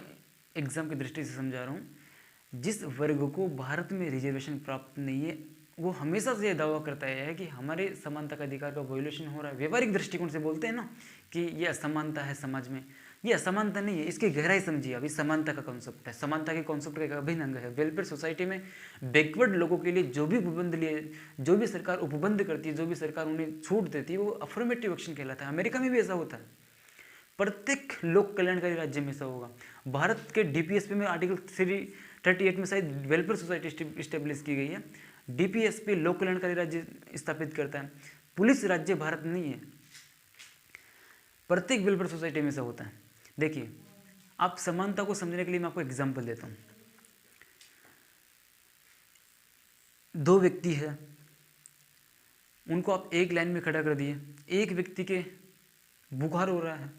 एग्जाम की दृष्टि से समझा रहा हूँ। जिस वर्ग को भारत में रिजर्वेशन प्राप्त नहीं है वो हमेशा से यह दावा करता है कि हमारे समानता का अधिकार का वायोलेशन हो रहा है। व्यवहारिक दृष्टिकोण से बोलते हैं ना कि ये असमानता है समाज में। ये असमानता नहीं है, इसकी गहराई समझिए। अभी समानता का कॉन्सेप्ट है, समानता के कॉन्सेप्ट का एक अभिन्न अंग है। वेलफेयर सोसाइटी में बैकवर्ड लोगों के लिए जो भी उपबंध लिए, जो भी सरकार उपबंध करती है, जो भी सरकार उन्हें छूट देती है, वो अफर्मेटिव एक्शन कहलाता है। अमेरिका में भी ऐसा होता है। प्रत्येक लोक कल्याणकारी राज्य में ऐसा होगा। भारत के डीपीएसपी में आर्टिकल 338 में शायद वेलफेयर सोसाइटी स्टेब्लिश की गई है। डीपीएसपी लोक कल्याणकारी राज्य स्थापित करता है। पुलिस राज्य भारत नहीं है, प्रत्येक वेलफेयर सोसाइटी में ऐसा होता है। देखिए, आप समानता को समझने के लिए मैं आपको एग्जांपल देता हूँ। 2 व्यक्ति है, उनको आप एक लाइन में खड़ा कर दिए। एक व्यक्ति के बुखार हो रहा है,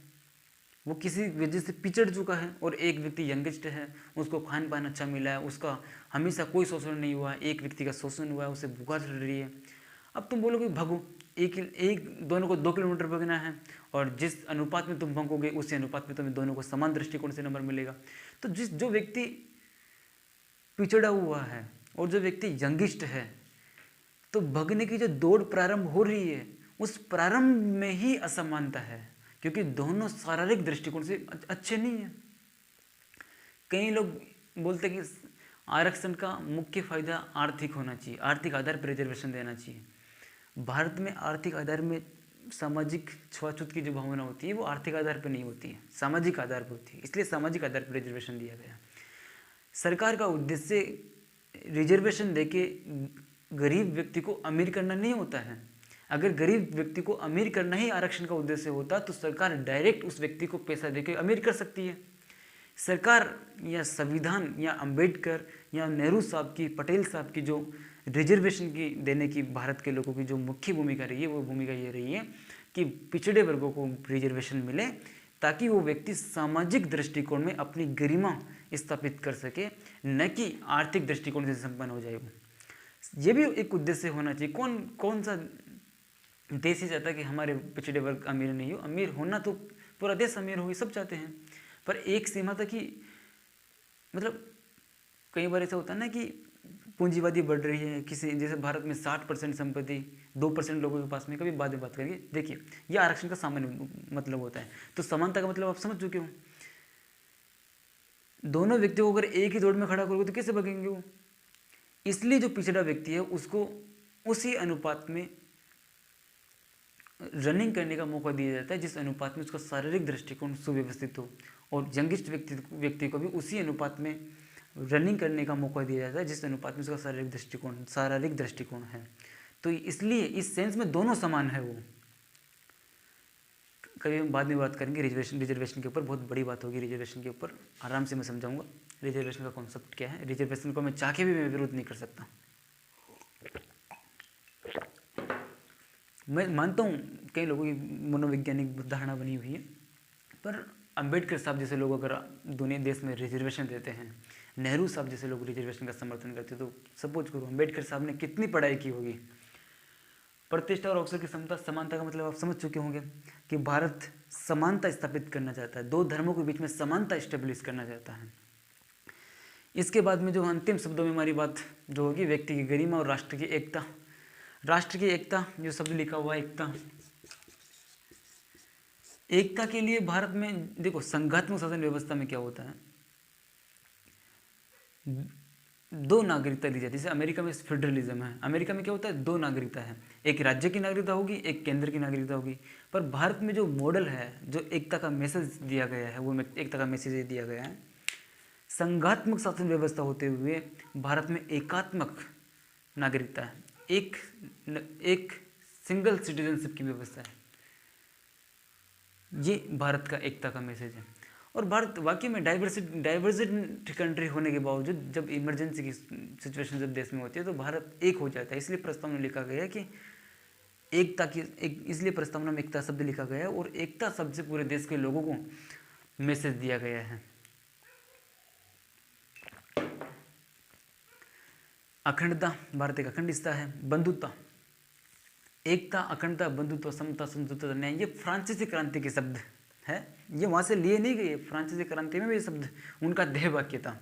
वो किसी वजह से पिछड़ चुका है, और एक व्यक्ति यंगेस्ट है, उसको खान पान अच्छा मिला है, उसका हमेशा कोई शोषण नहीं हुआ है। एक व्यक्ति का शोषण हुआ है, उसे बुखार चढ़ रही है। अब तुम बोलोगे भागो, एक दोनों को 2 किलोमीटर भागना है और जिस अनुपात में तुम भागोगे उसी अनुपात में तुम्हें दोनों को समान दृष्टिकोण से नंबर मिलेगा। तो जो व्यक्ति पिछड़ा हुआ है और जो व्यक्ति यंगिस्ट है, तो भागने की जो दौड़ प्रारंभ हो रही है उस प्रारंभ में ही असमानता है, क्योंकि दोनों शारीरिक दृष्टिकोण से अच्छे नहीं है। कई लोग बोलते हैं कि आरक्षण का मुख्य फायदा आर्थिक होना चाहिए, आर्थिक आधार पर रिजर्वेशन देना चाहिए। भारत में आर्थिक आधार में सामाजिक छुआछूत की जो भावना होती है वो आर्थिक आधार पर नहीं होती है, सामाजिक आधार पर होती है, इसलिए सामाजिक आधार पर रिजर्वेशन दिया गया। सरकार का उद्देश्य रिजर्वेशन देके गरीब व्यक्ति को अमीर करना नहीं होता है। अगर गरीब व्यक्ति को अमीर करना ही आरक्षण का उद्देश्य होता तो सरकार डायरेक्ट उस व्यक्ति को पैसा देकर अमीर कर सकती है। सरकार या संविधान या अंबेडकर या नेहरू साहब की, पटेल साहब की जो रिजर्वेशन की देने की भारत के लोगों की जो मुख्य भूमिका रही है, वो भूमिका ये रही है कि पिछड़े वर्गों को रिजर्वेशन मिले ताकि वो व्यक्ति सामाजिक दृष्टिकोण में अपनी गरिमा स्थापित कर सके, न कि आर्थिक दृष्टिकोण से संपन्न हो जाए। ये भी एक उद्देश्य होना चाहिए। कौन सा देश ही चाहता है कि हमारे पिछड़े वर्ग अमीर नहीं हो? अमीर होना तो पूरा देश अमीर हो, सब चाहते हैं, पर एक सीमा तक ही। मतलब कई बार ऐसा होता है ना कि पूंजीवादी बढ़ रही है, किसी जैसे भारत में 60% संपत्ति 2% लोगों के पास में, कभी बाद में बात करेंगे। देखिए, यह आरक्षण का सामान्य मतलब होता है। तो समानता का मतलब आप समझ चुके हो। दोनों व्यक्तियों को अगर एक ही दौड़ में खड़ा करोगे तो कैसे भागेंगे वो? इसलिए जो पिछड़ा व्यक्ति है उसको उसी अनुपात में रनिंग करने का मौका दिया जाता है जिस अनुपात में उसका शारीरिक दृष्टिकोण सुव्यवस्थित हो, और यंगिस्ट व्यक्ति को भी उसी अनुपात में रनिंग करने का मौका दिया जाता है जिस अनुपात में उसका शारीरिक दृष्टिकोण है। तो इसलिए इस सेंस में दोनों समान है। वो कभी हम बाद में बात करेंगे रिजर्वेशन के ऊपर, बहुत बड़ी बात होगी रिजर्वेशन के ऊपर, आराम से मैं समझाऊंगा रिजर्वेशन का कॉन्सेप्ट क्या है। रिजर्वेशन को मैं चाह के भी मैं विरोध नहीं कर सकता। मैं मानता हूँ कई लोगों की मनोवैज्ञानिक धारणा बनी हुई है, पर अंबेडकर साहब जैसे लोग अगर दुनिया देश में रिजर्वेशन देते हैं, नेहरू साहब जैसे लोग रिजर्वेशन का समर्थन करते, तो सपोज करो अंबेडकर साहब ने कितनी पढ़ाई की होगी। प्रतिष्ठा और अवसर की समता, समानता का मतलब आप समझ चुके होंगे कि भारत समानता स्थापित करना चाहता है, दो धर्मों के बीच में समानता स्टेब्लिश करना चाहता है। इसके बाद में जो अंतिम शब्दों में हमारी बात जो होगी, व्यक्ति की गरिमा और राष्ट्र की एकता। राष्ट्र की एकता, जो शब्द लिखा हुआ है एकता, एकता के लिए भारत में देखो संघात्मक शासन व्यवस्था में क्या होता है, दो नागरिकता दी जाती है। जैसे अमेरिका में फेडरलिज्म है, अमेरिका में क्या होता है, दो नागरिकता है, एक राज्य की नागरिकता होगी, एक केंद्र की नागरिकता होगी। पर भारत में जो मॉडल है, जो एकता का मैसेज दिया गया है, वो एकता का मैसेज दिया गया है, संघात्मक शासन व्यवस्था होते हुए भारत में एकात्मक नागरिकता है, एक सिंगल सिटीजनशिप की व्यवस्था है। ये भारत का एकता का मैसेज है। और भारत वाकई में डाइवर्सिटी कंट्री होने के बावजूद जब इमरजेंसी की सिचुएशन जब देश में होती है तो भारत एक हो जाता है। इसलिए प्रस्तावना में लिखा गया है कि एकता की इसलिए प्रस्तावना में एकता शब्द लिखा गया है, और एकता शब्द से पूरे देश के लोगों को मैसेज दिया गया है। अखंडता, भारत एक अखंड हिस्सा है। बंधुता, एकता, अखंडता, बंधुत्व, समता, संयुक्तता, न्याय, ये फ्रांसीसी क्रांति के शब्द है। ये वहां से लिए नहीं गए, फ्रांसीसी क्रांति में भी ये शब्द उनका ध्येय वाक्य था।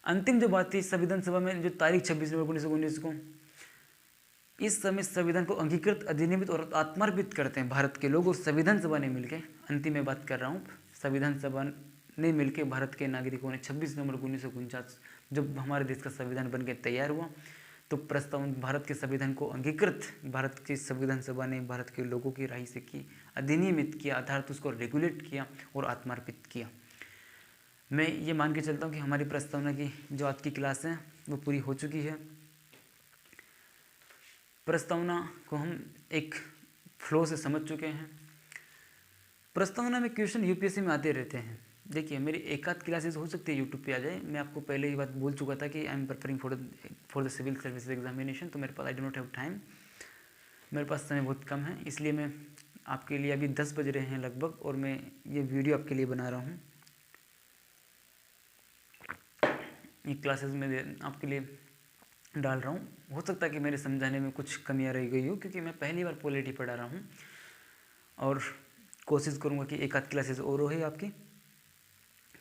अंतिम जो बात थी संविधान सभा में, जो तारीख 26 नवंबर 1919 को, इस समय संविधान को अंगीकृत, अधिनियमित और आत्मार्पित करते हैं भारत के लोग, और संविधान सभा ने मिलकर, अंतिम में बात कर रहा हूँ, संविधान सभा ने मिलकर भारत के नागरिकों ने 26 नवंबर 1949 जब हमारे देश का संविधान बनकर तैयार हुआ, तो प्रस्ताव भारत के संविधान को अंगीकृत भारत की संविधान सभा ने भारत के लोगों की राय से की, अधिनियमित किया, अर्थात उसको रेगुलेट किया और आत्मार्पित किया। मैं ये मान के चलता हूँ कि हमारी प्रस्तावना की जो आज की क्लास है वो पूरी हो चुकी है। प्रस्तावना को हम एक फ्लो से समझ चुके हैं। प्रस्तावना में क्वेश्चन यूपीएससी में आते रहते हैं। देखिए, मेरी एक आध क्लासेस हो सकती है यूट्यूब पे आ जाए। मैं आपको पहले ही बात बोल चुका था कि I am preparing for the civil services examination, तो मेरे पास I do not have time, मेरे पास समय बहुत कम है। इसलिए मैं आपके लिए अभी 10 बज रहे हैं लगभग, और मैं ये वीडियो आपके लिए बना रहा हूँ। ये क्लासेस में आपके लिए डाल रहा हूँ। हो सकता है कि मेरे समझाने में कुछ कमियाँ रह गई हो, क्योंकि मैं पहली बार पॉलिटी पढ़ा रहा हूँ, और कोशिश करूँगा कि एक आध क्लासेस और हो आपकी,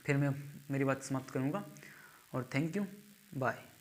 फिर मैं मेरी बात समाप्त करूँगा। और थैंक यू, बाय।